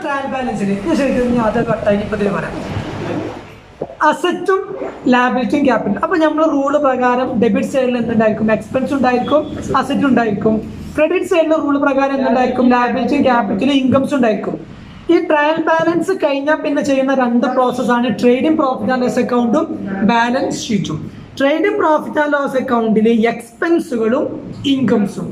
Trial ബാലൻസിൽ ശരിക്കും ഞാൻ അത് കട്ടായി ഇപ്പം ഇതിൽ പറയാം. അസറ്റും ലാബിലിറ്റിയും ക്യാപിറ്റൽ. അപ്പൊ നമ്മൾ റൂള് പ്രകാരം ഡെബിറ്റ് സൈഡിൽ എന്തുണ്ടായിരിക്കും? എക്സ്പെൻസ് ഉണ്ടായിരിക്കും, അസറ്റ് ഉണ്ടായിരിക്കും. ക്രെഡിറ്റ് സൈഡിലെ റൂള് പ്രകാരം എന്തുണ്ടായിരിക്കും? ലാബിലിറ്റിയും ക്യാപിറ്റലും ഇൻകംസ് ഉണ്ടായിരിക്കും. ഈ ട്രയൽ ബാലൻസ് കഴിഞ്ഞാൽ പിന്നെ ചെയ്യുന്ന രണ്ട് പ്രോസസ്സാണ് ട്രേഡിംഗ് പ്രോഫിറ്റ് ആൻഡ് ലോസ് അക്കൗണ്ടും ബാലൻസ് ഷീറ്റും. ട്രേഡിംഗ് പ്രോഫിറ്റ് ആൻഡ് ലോസ് അക്കൗണ്ടിൽ എക്സ്പെൻസുകളും ഇൻകംസും,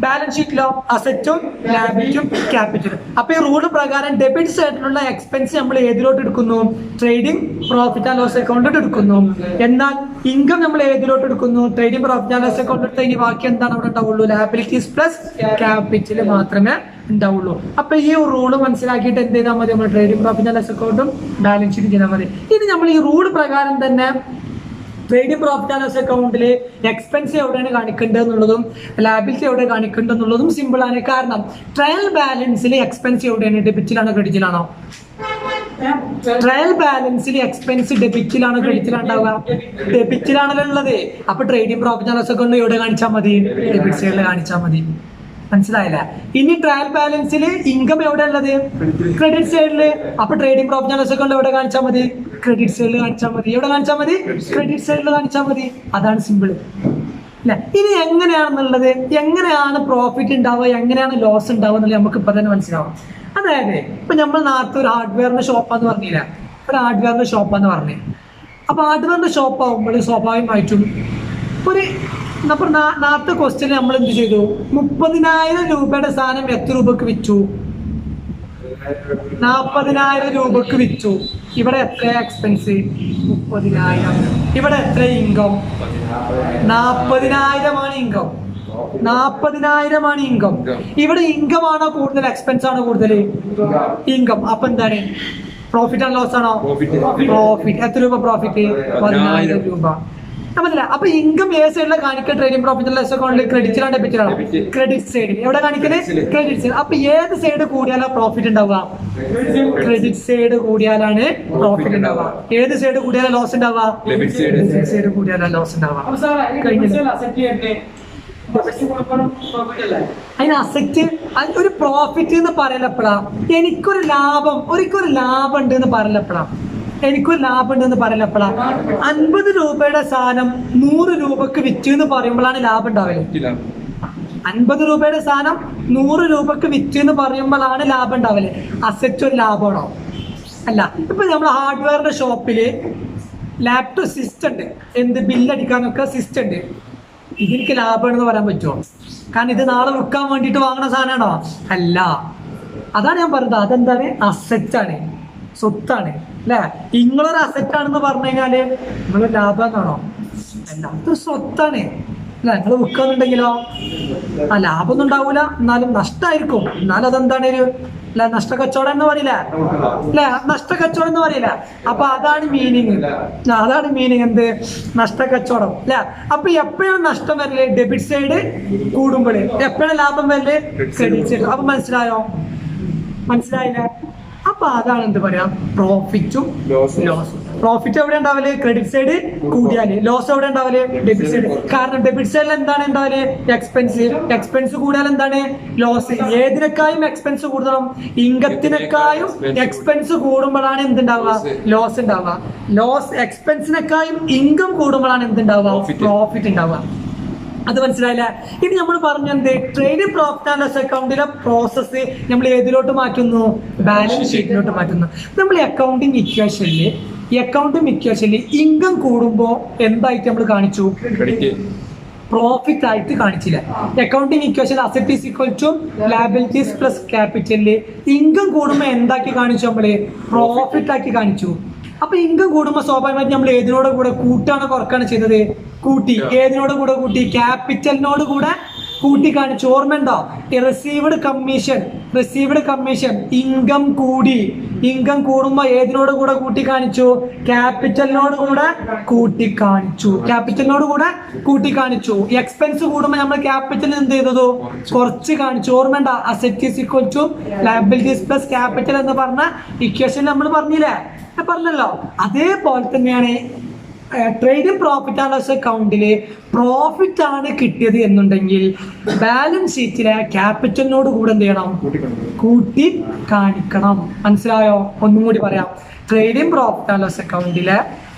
ബാലൻസ് ഷീറ്റിലോ അസറ്റും ലാബിലിറ്റിയും ക്യാപിറ്റലും. അപ്പൊ ഈ റൂൾ പ്രകാരം ഡെബിറ്റ് സൈഡിലുള്ള എക്സ്പെൻസ് നമ്മൾ ഏതിലോട്ട് എടുക്കുന്നു? ട്രേഡിംഗ് പ്രോഫിറ്റ് ആൻഡ് ലോസ് അക്കൗണ്ടിലോട്ട് എടുക്കുന്നു. എന്നാൽ ഇൻകം നമ്മൾ ഏതിലോട്ട് എടുക്കുന്നു? Trading profit and loss account എടുത്ത് ഇനി ബാക്കി എന്താണ് അവിടെ ഉണ്ടാവുള്ളൂ? ലാബിലിറ്റീസ് പ്ലസ് ക്യാപിറ്റൽ മാത്രമേ ഉണ്ടാവുള്ളൂ. അപ്പൊ ഈ റൂള് മനസ്സിലാക്കിയിട്ട് എന്ത് ചെയ്താൽ മതി? നമ്മൾ ട്രേഡിംഗ് പ്രോഫിറ്റ് ആൻഡ് ലോസ് അക്കൗണ്ടും ബാലൻസ് ഷീറ്റും ചെയ്താൽ മതി. ഇനി നമ്മൾ ഈ റൂൾ പ്രകാരം തന്നെ ട്രേഡിംഗ് പ്രോഫിറ്റ് ആൻഡ് ലോസ് അക്കൗണ്ടിൽ എക്സ്പെൻസ് എവിടെയാണ് കാണിക്കേണ്ടതെന്നുള്ളതും ലാബിലിറ്റി എവിടെ കാണിക്കേണ്ടതെന്നുള്ളതും സിമ്പിൾ ആണ്. കാരണം ട്രയൽ ബാലൻസിൽ എക്സ്പെൻസ് എവിടെയാണ്? ഡെബിറ്റിലാണോ ക്രെഡിറ്റിലാണോ? ട്രയൽ ബാലൻസിൽ എക്സ്പെൻസ് ഡെബിറ്റിലാണോ ക്രെഡിറ്റിലാണോ ഉണ്ടാവുക? ഡെബിറ്റിലാണല്ലോ ഉള്ളത്. അപ്പൊ trading profit and loss account എവിടെ കാണിച്ചാൽ മതി? ഡെബിറ്റ് സൈഡിൽ കാണിച്ചാൽ മതി. മനസ്സിലായില്ല? ഇനി ട്രയൽ ബാലൻസിൽ ഇൻകം എവിടെ ഉള്ളത്? ക്രെഡിറ്റ് സൈഡില്. അപ്പൊ trading profit and loss account എവിടെ കാണിച്ചാൽ മതി? ക്രെഡിറ്റ് സൈഡിൽ കാണിച്ചാൽ മതി. എവിടെ കാണിച്ചാൽ മതി? ക്രെഡിറ്റ് സൈഡിൽ കാണിച്ചാൽ മതി. അതാണ് സിമ്പിൾ അല്ലെ? ഇനി എങ്ങനെയാണെന്നുള്ളത്, എങ്ങനെയാണ് പ്രോഫിറ്റ് ഉണ്ടാവുക, എങ്ങനെയാണ് ലോസ് ഉണ്ടാവുക എന്നുള്ളത് നമുക്ക് ഇപ്പൊ തന്നെ മനസ്സിലാവും. അതായത് ഇപ്പൊ നമ്മൾ നേരത്തെ ഒരു ഹാർഡ്വെയറിന്റെ ഷോപ്പാന്ന് പറഞ്ഞില്ല, ഒരു ഹാർഡ്വെയറിന്റെ ഷോപ്പാന്ന് പറഞ്ഞു. അപ്പൊ ഹാർഡ്വെയറിന്റെ ഷോപ്പ് ആകുമ്പോൾ സ്വാഭാവികമായിട്ടും ഒരു അപ്പൊ നേരത്തെ ക്വസ്റ്റ്യൻ നമ്മൾ എന്ത് ചെയ്തു? 30,000 രൂപയുടെ സാധനം എത്ര രൂപക്ക് വിറ്റു? 40,000 രൂപക്ക് വിറ്റു. ഇവിടെ എത്ര എക്സ്പെൻസ്? 30,000. ഇവിടെ എത്ര ഇൻകം? 40,000 ആണ് ഇൻകം. 40,000 ആണ് ഇൻകം. ഇവിടെ ഇൻകം ആണോ കൂടുതൽ, എക്സ്പെൻസ് ആണോ കൂടുതൽ? ഇൻകം. അപ്പൊ എന്താണ്? പ്രോഫിറ്റ് ആൻഡ് ലോസ് ആണോ? പ്രോഫിറ്റ്. എത്ര രൂപ പ്രോഫിറ്റ്? 10,000 രൂപ. മനസ്സിലാ? അപ്പൊ ഇൻകം ഏത് സൈഡിലെ കാണിക്കുക? ട്രേഡിംഗ് പ്രോഫിറ്റ് ലോസ് അക്കൗണ്ടിൽ ക്രെഡിറ്റിലാണോ ഡെബിറ്റിലാണോ? ക്രെഡിറ്റ് സൈഡിൽ. എവിടെ കാണിക്കുന്നത്? Credit side. അപ്പൊ ഏത് സൈഡ് കൂടിയാലാ പ്രോഫിറ്റ് ഉണ്ടാവുക? ക്രെഡിറ്റ് സൈഡ് കൂടിയാലാണ് പ്രോഫിറ്റ് ഉണ്ടാവുക. ഏത് സൈഡ് കൂടിയാലാ ലോസ് ഉണ്ടാവുക? ഡെബിറ്റ് സൈഡ് കൂടിയാലാ ലോസ് ഉണ്ടാവുക. അതിന് അസറ്റ് ഒരു പ്രോഫിറ്റ് എന്ന് പറയലപ്പെടാ. എനിക്കൊരു ലാഭം ഉണ്ട് എന്ന് പറയലപ്പെടാം. എനിക്കൊരു ലാഭം ഉണ്ടെന്ന് പറയലപ്പെടാ. 50 രൂപയുടെ സാധനം 100 രൂപക്ക് വിറ്റു എന്ന് പറയുമ്പോഴാണ് ലാഭം ഉണ്ടാവില്ല. 50 രൂപയുടെ സാധനം 100 രൂപക്ക് വിറ്റു എന്ന് പറയുമ്പോഴാണ് ലാഭം ഉണ്ടാവില്ലേ? അസറ്റ് ഒരു ലാഭമാണോ? അല്ല. ഇപ്പൊ നമ്മൾ ഹാർഡ്വെയറിന്റെ ഷോപ്പില് ലാപ്ടോപ്പ് സിസ്റ്റം ഉണ്ട്, എന്ത് ബില്ലടിക്കാനൊക്കെ സിസ്റ്റം ഉണ്ട്. ഇതെനിക്ക് ലാഭമാണെന്ന് പറയാൻ പറ്റുമോ? കാരണം ഇത് നാളെ വിൽക്കാൻ വേണ്ടിയിട്ട് വാങ്ങുന്ന സാധനമാണോ? അല്ല. അതാണ് ഞാൻ പറഞ്ഞത്. അതെന്താണ്? അസറ്റാണ്, സ്വത്താണ് അല്ലെ? നിങ്ങളൊരു അസറ്റ് ആണെന്ന് പറഞ്ഞു കഴിഞ്ഞാല് നിങ്ങളൊരു ലാഭം എന്നാണോ? അല്ല, ഇത് സ്വത്താണ് അല്ലെ? നിങ്ങൾ വിൽക്കുന്നുണ്ടെങ്കിലോ ആ ലാഭം ഒന്നും ഉണ്ടാവൂല, എന്നാലും നഷ്ടമായിരിക്കും. എന്നാലും അതെന്താണ് ഒരു അല്ല നഷ്ടക്കച്ചവടം എന്ന് പറയില്ല അല്ലെ? നഷ്ടക്കച്ചവടം എന്ന് പറയില്ല. അപ്പൊ അതാണ് മീനിങ്. എന്ത്? നഷ്ടക്കച്ചവടം അല്ലെ? അപ്പൊ എപ്പോഴും നഷ്ടം വരല് ഡെബിറ്റ് സൈഡ് കൂടുമ്പോഴേ, എപ്പോഴും ലാഭം വരല് ക്രെഡിറ്റ് സൈഡ്. അപ്പൊ മനസ്സിലായില്ല? അപ്പൊ അതാണ് എന്ത് പറയാ? പ്രോഫിറ്റും ലോസും. പ്രോഫിറ്റ് എവിടെ ഉണ്ടാവല്? Credit side കൂടിയാല്. ലോസ് എവിടെ ഉണ്ടാവല്? Debit side. കാരണം ഡെബിറ്റ് സൈഡിൽ എന്താണ് ഉണ്ടാവല്? എക്സ്പെൻസ് കൂടിയാൽ എന്താണ്? ലോസ്. ഏതിനേക്കായും എക്സ്പെൻസ് കൂടുതലും ഇൻകത്തിനേക്കായും എക്സ്പെൻസ് കൂടുമ്പോഴാണ് എന്തുണ്ടാവുക? ലോസ് ഉണ്ടാവുക. എക്സ്പെൻസിനേക്കായും ഇൻകം കൂടുമ്പോഴാണ് എന്തുണ്ടാവുക? പ്രോഫിറ്റ് ഉണ്ടാവുക. അത് മനസ്സിലായില്ല? ഇനി നമ്മൾ പറഞ്ഞത് ട്രേഡിംഗ് പ്രോഫിറ്റ് ആൻഡ് ലോസ് അക്കൗണ്ടിലെ പ്രോസസ്സ് നമ്മൾ ഏതിലോട്ട് മാറ്റുന്നു? ബാലൻസ് ഷീറ്റിലോട്ട് മാറ്റുന്നു. നമ്മൾ അക്കൗണ്ടിങ് ഇക്വേഷനിൽ ഇൻകം കൂടുമ്പോൾ എന്തായിട്ട് നമ്മൾ കാണിച്ചു? പ്രോഫിറ്റ് ആയിട്ട് കാണിച്ചില്ല. Accounting equation asset is equal to liabilities plus ക്യാപിറ്റലില് ഇൻകം കൂടുമ്പോൾ എന്താക്കി കാണിച്ചു? നമ്മള് പ്രോഫിറ്റ് ആക്കി കാണിച്ചു. അപ്പൊ ഇൻകം കൂടുമ്പോൾ സ്വാഭാവികമായിട്ട് നമ്മൾ ഏതിനോട് കൂടെ കൂട്ടാണ് കുറക്കാണ് ചെയ്തത്? കൂട്ടി. ഏതിനോട് കൂടെ കൂട്ടി? ക്യാപിറ്റലിനോട് കൂടെ കൂട്ടി കാണിച്ചു. ഓർമ്മയുണ്ടോ? റിസീവ്ഡ് കമ്മീഷൻ ഇൻകം കൂടി. ഇൻകം കൂടുമ്പോ ഏതിനോട് കൂടെ കൂട്ടി കാണിച്ചു? ക്യാപിറ്റലിനോട് കൂടെ കൂട്ടി കാണിച്ചു. എക്സ്പെൻസ് കൂടുമ്പോ നമ്മൾ ക്യാപിറ്റൽ എന്ത് ചെയ്തതു? കുറച്ച് കാണിച്ചു. ഓർമ്മയുണ്ടോ? Asset is equal to liabilities plus capital എന്ന് പറഞ്ഞ ഇക്വേഷൻ നമ്മൾ പറഞ്ഞില്ലേ? പറഞ്ഞല്ലോ. അതേപോലെ തന്നെയാണ് ട്രേഡിംഗ് പ്രോഫിറ്റ് ആൻഡ് ലോസ് അക്കൗണ്ടിൽ പ്രോഫിറ്റ് ആണ് കിട്ടിയത് എന്നുണ്ടെങ്കിൽ ബാലൻസ് ഷീറ്റിലെ ക്യാപിറ്റലിനോട് കൂടെ എന്ത് ചെയ്യണം? കൂട്ടി കാണിക്കണം. മനസ്സിലായോ? ഒന്നും കൂടി പറയാം. ട്രേഡിംഗ് പ്രോഫിറ്റ് ആൻഡ് ലോസ് അക്കൗണ്ടിലെ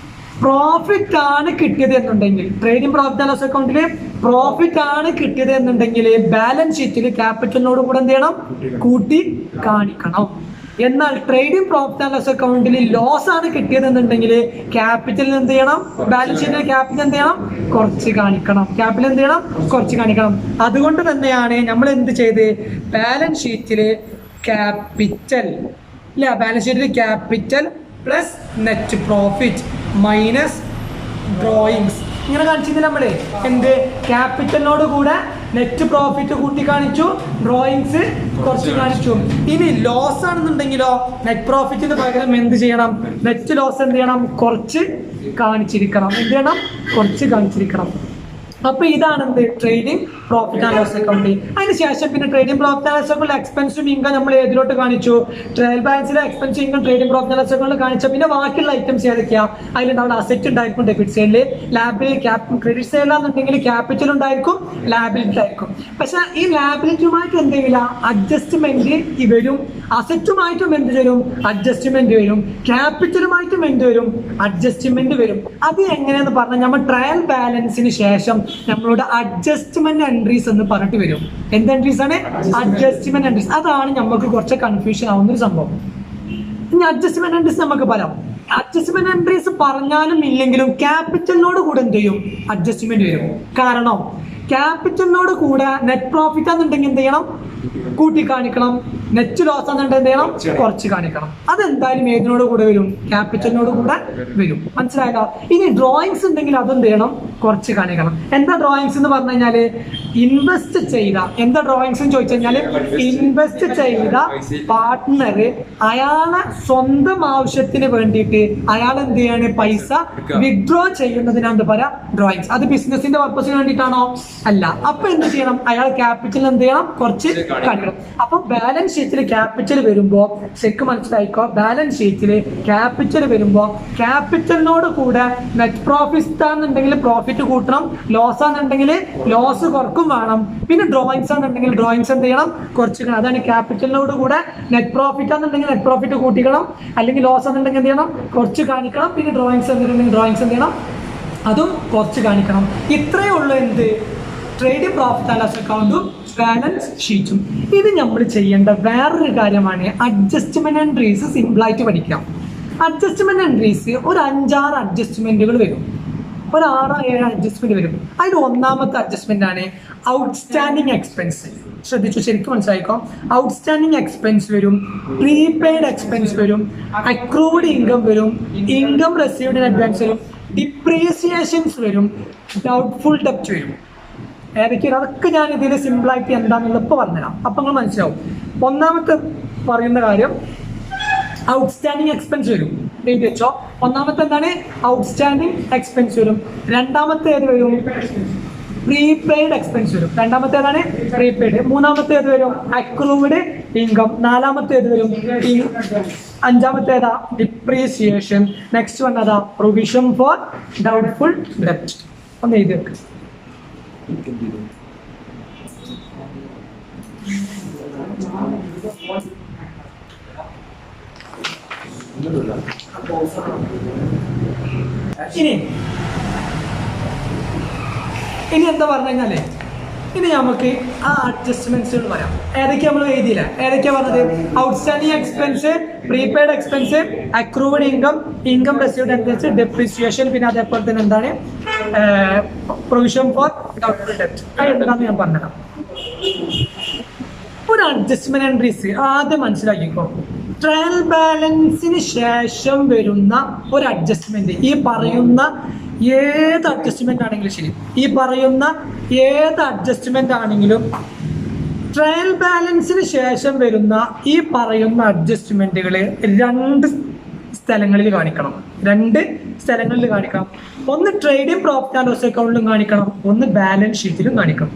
പ്രോഫിറ്റ് ആണ് കിട്ടിയത് എന്നുണ്ടെങ്കിൽ, ട്രേഡിംഗ് പ്രോഫിറ്റ് ആൻഡ് ലോസ് അക്കൗണ്ടിൽ പ്രോഫിറ്റ് ആണ് കിട്ടിയത് എന്നുണ്ടെങ്കിൽ ബാലൻസ് ഷീറ്റിൽ ക്യാപിറ്റലിനോട് കൂടെ എന്ത് ചെയ്യണം? കൂട്ടി കാണിക്കണം. എന്നാൽ ട്രേഡിംഗ് പ്രോഫിറ്റ് ആൻഡ് ലോസ് അക്കൗണ്ടിൽ ലോസ് ആണ് കിട്ടിയത് എന്നുണ്ടെങ്കിൽ ക്യാപിറ്റലിൽ എന്ത് ചെയ്യണം? ബാലൻസ് ഷീറ്റിൽ ക്യാപിറ്റൽ എന്ത് ചെയ്യണം? കുറച്ച് കാണിക്കണം. ക്യാപിറ്റൽ എന്ത് ചെയ്യണം? കുറച്ച് കാണിക്കണം. അതുകൊണ്ട് തന്നെയാണ് നമ്മൾ എന്ത് ചെയ്ത് ബാലൻസ് ഷീറ്റിൽ ക്യാപിറ്റൽ ഇല്ല, ബാലൻസ് ഷീറ്റിൽ capital plus net profit minus drawings ഇങ്ങനെ കാണിച്ചിരുന്നില്ല നമ്മള്. എന്ത്? ക്യാപിറ്റലിനോട് കൂടെ നെറ്റ് പ്രോഫിറ്റ് കൂട്ടി കാണിച്ചു, ഡ്രോയിങ്സ് കുറച്ച് കാണിച്ചു. ഇനി ലോസ് ആണെന്നുണ്ടെങ്കിലോ നെറ്റ് പ്രോഫിറ്റിന് പകരം എന്ത് ചെയ്യണം? നെറ്റ് ലോസ് എന്ത് ചെയ്യണം? കുറച്ച് കാണിച്ചിരിക്കണം. എന്ത് ചെയ്യണം? കുറച്ച് കാണിച്ചിരിക്കണം. അപ്പൊ ഇതാണ് എന്ത്? Trading profit and loss account. അതിനുശേഷം പിന്നെ trading profit and loss account എക്സ്പെൻസും ഇൻകം നമ്മൾ ഏതിലോട്ട് കാണിച്ചു? ട്രയൽ ബാലൻസിലെ എക്സ്പെൻസും income trading profit and loss account കാണിച്ച പിന്നെ ബാക്കിയുള്ള ഐറ്റംസ് ഏതൊക്കെയാ? അതിലുണ്ടാവുന്ന അസറ്റ് ഉണ്ടായിരിക്കും ഡെബിറ്റ് സൈഡിൽ, ലാബിൽ ക്രെഡിറ്റ് സൈഡിലാണെന്നുണ്ടെങ്കിൽ ക്യാപിറ്റൽ ഉണ്ടായിരിക്കും, ലാബിലിറ്റി ആയിരിക്കും. പക്ഷെ ഈ ലാബിലിറ്റിയുമായിട്ട് എന്ത് ചെയ്യില്ല? അഡ്ജസ്റ്റ്മെന്റ് വരും. അസറ്റുമായിട്ടും എന്ത് വരും? അഡ്ജസ്റ്റ്മെന്റ് വരും. ക്യാപിറ്റലുമായിട്ടും എന്ത് വരും? അഡ്ജസ്റ്റ്മെന്റ് വരും. അത് എങ്ങനെയാന്ന് പറഞ്ഞാൽ നമ്മൾ ട്രയൽ ബാലൻസിന് ശേഷം നമ്മളോട് അഡ്ജസ്റ്റ്മെന്റ് എൻട്രീസ് എന്ന് പറഞ്ഞിട്ട് വരും. എന്ത് എൻട്രീസ് ആണ്? Adjustment entries. അതാണ് നമുക്ക് കുറച്ച് കൺഫ്യൂഷൻ ആവുന്ന ഒരു സംഭവം. ഇനി അഡ്ജസ്റ്റ്മെന്റ് എൻട്രീസ് നമുക്ക് പറയാം. അഡ്ജസ്റ്റ്മെന്റ് എൻട്രീസ് പറഞ്ഞാലും ഇല്ലെങ്കിലും ക്യാപിറ്റലിനോട് കൂടെ എന്ത് ചെയ്യും? അഡ്ജസ്റ്റ്മെന്റ് വരും. കാരണം ക്യാപിറ്റലിനോട് കൂടെ നെറ്റ് പ്രോഫിറ്റ് ആണെന്നുണ്ടെങ്കിൽ എന്ത് ചെയ്യണം? കൂട്ടി കാണിക്കണം. നെറ്റ് ലോസ് ആണെന്നുണ്ടെങ്കിൽ എന്ത് ചെയ്യണം? കുറച്ച് കാണിക്കണം. അതെന്തായാലും ഏതിനോട് കൂടെ വരും? ക്യാപിറ്റലിനോട് കൂടെ വരും. മനസ്സിലായല്ലോ? ഇനി ഡ്രോയിങ്സ് ഉണ്ടെങ്കിൽ അതെന്ത് ചെയ്യണം? കുറച്ച് കാണിക്കണം. എന്താ ഡ്രോയിങ്സ് എന്ന് പറഞ്ഞു കഴിഞ്ഞാല് ഇൻവെസ്റ്റ് ചെയ്ത, എന്താ ഡ്രോയിങ്സ് എന്ന് ചോദിച്ചു കഴിഞ്ഞാല് ഇൻവെസ്റ്റ് ചെയ്ത പാർട്ട്ണർ അയാളെ സ്വന്തം ആവശ്യത്തിന് വേണ്ടിയിട്ട് അയാൾ എന്ത് ചെയ്യാണ്? പൈസ വിഡ്രോ ചെയ്യുന്നതിനാണ് എന്ത് പറയാ? ഡ്രോയിങ്സ്. അത് ബിസിനസിന്റെ പർപ്പസിന് വേണ്ടിയിട്ടാണോ? അല്ല. അപ്പൊ എന്ത് ചെയ്യണം? അയാൾ ക്യാപിറ്റൽ എന്ത് ചെയ്യണം? കുറച്ച് കാണിക്കണം. അപ്പൊ ബാലൻസ് ഷീറ്റിൽ ക്യാപിറ്റൽ വരുമ്പോ ശരിക്കും മനസ്സിലായിക്കോ, ബാലൻസ് ഷീറ്റിൽ ക്യാപിറ്റൽ വരുമ്പോ ക്യാപിറ്റലിനോട് കൂടെ നെറ്റ് പ്രോഫിറ്റ് ആണെന്നുണ്ടെങ്കിൽ പ്രോഫിറ്റ് കൂട്ടണം, ലോസ് ആണെന്നുണ്ടെങ്കിൽ ലോസ് കുറക്കും വേണം. പിന്നെ ഡ്രോയിങ്സ് ആണെന്നുണ്ടെങ്കിൽ ഡ്രോയിങ്സ് എന്ത് ചെയ്യണം? കുറച്ചിക്കണം. അതാണ് ക്യാപിറ്റലിനോട് കൂടെ നെറ്റ് പ്രോഫിറ്റ് ആണെന്നുണ്ടെങ്കിൽ നെറ്റ് പ്രോഫിറ്റ് കൂട്ടിക്കണം, അല്ലെങ്കിൽ ലോസ് ആണെന്നുണ്ടെങ്കിൽ എന്ത് ചെയ്യണം? കുറച്ച് കാണിക്കണം. പിന്നെ ഡ്രോയിങ്സ് എന്തിട്ടുണ്ടെങ്കിൽ ഡ്രോയിങ്സ് എന്ത് ചെയ്യണം? അതും കുറച്ച് കാണിക്കണം. ഇത്രയേ ഉള്ളൂ എന്ത്? ട്രേഡിംഗ് പ്രോഫിറ്റ് ആൻഡ് ലോസ് അക്കൗണ്ടും ബാലൻസ് ഷീറ്റും. ഇത് നമ്മൾ ചെയ്യേണ്ട വേറൊരു കാര്യമാണ് അഡ്ജസ്റ്റ്മെന്റ് എൻട്രീസ്. സിമ്പിളായിട്ട് പഠിക്കാം. അഡ്ജസ്റ്റ്മെന്റ് എൻട്രീസ് ഒരു 5-6 അഡ്ജസ്റ്റ്മെന്റുകൾ വരും. ഒരു 6-7 അഡ്ജസ്റ്റ്മെന്റ് വരും. അതിൽ ഒന്നാമത്തെ അഡ്ജസ്റ്റ്മെന്റ് ആണ് ഔട്ട്സ്റ്റാൻഡിങ് എക്സ്പെൻസ്. ശ്രദ്ധിച്ചു, ശരിക്കും മനസ്സിലായിക്കോ. ഔട്ട്സ്റ്റാൻഡിങ് എക്സ്പെൻസ് വരും, പ്രീപെയ്ഡ് എക്സ്പെൻസ് വരും, അക്രൂവ്ഡ് ഇൻകം വരും, ഇൻകം റിസീവ്ഡ് ഇൻ അഡ്വാൻസ് വരും, ഡിപ്രീസിയേഷൻസ് വരും, ഡൗട്ട്ഫുൾ ഡെപ്റ്റ് വരും. ഏതൊക്കെയാണ്? അതൊക്കെ ഞാൻ ഇതിൽ സിമ്പിളായിട്ട് എന്താണെന്നുള്ള ഇപ്പോൾ പറഞ്ഞുതരാം. അപ്പം നിങ്ങൾ മനസ്സിലാവും. ഒന്നാമത്തെ പറയുന്ന കാര്യം ഔട്ട്സ്റ്റാൻഡിങ് എക്സ്പെൻസ് വരും. എഴുതി വെച്ചോ. ഒന്നാമത്തെ എന്താണ്? ഔട്ട്സ്റ്റാൻഡിങ് എക്സ്പെൻസ് വരും. രണ്ടാമത്തെ ഏത് വരും? പ്രീപെയ്ഡ് എക്സ്പെൻസ് വരും. രണ്ടാമത്തെ ഏതാണ്? പ്രീപെയ്ഡ്. മൂന്നാമത്തെ ഏത് വരും? Accrued income. നാലാമത്തെ ഏത് വരും? അഞ്ചാമത്തെ ഏതാ? ഡിപ്രീസിയേഷൻ. നെക്സ്റ്റ് വൺ ഏതാ? പ്രൊവിഷൻ ഫോർ ഡൗട്ട്ഫുൾ ഡെപ്റ്റ്. ഒന്ന് എഴുതി വെക്കുക. ഇനി എന്താ പറഞ്ഞു കഴിഞ്ഞാലേ, ഇനി നമുക്ക് ആ അഡ്ജസ്റ്റ്മെന്റ്സുകൾ പറയാം. ഏതൊക്കെയാ നമ്മൾ എഴുതിയില്ല? ഏതൊക്കെയാ പറഞ്ഞത്? Outstanding expense, prepaid expense, accrued income, income received expense, depreciation, പിന്നെ അതേപോലെ തന്നെ എന്താണ്? പ്രൊവിഷൻ ഫോർ ഡൗട്ട്ഫുൾ ഡെപ്റ്റ്. എന്താണെന്ന് ഞാൻ പറഞ്ഞുതരാം. ഒരു അഡ്ജസ്റ്റ്മെന്റ് എൻട്രീസ് ആദ്യം മനസ്സിലാക്കിക്കോ. ട്രയൽ ബാലൻസിന് ശേഷം വരുന്ന ഒരു അഡ്ജസ്റ്റ്മെന്റ്, ഈ പറയുന്ന ഏത് അഡ്ജസ്റ്റ്മെന്റ് ആണെങ്കിലും ശരി, ഈ പറയുന്ന ഏത് അഡ്ജസ്റ്റ്മെന്റ് ആണെങ്കിലും ട്രയൽ ബാലൻസിന് ശേഷം വരുന്ന ഈ പറയുന്ന അഡ്ജസ്റ്റ്മെന്റുകൾ രണ്ട് സ്ഥലങ്ങളിൽ കാണിക്കണം. ഒന്ന് ട്രേഡിംഗ് പ്രോഫിറ്റ് ആൻഡ് ലോസ് അക്കൗണ്ടിലും കാണിക്കണം, ഒന്ന് ബാലൻസ് ഷീറ്റിലും കാണിക്കണം.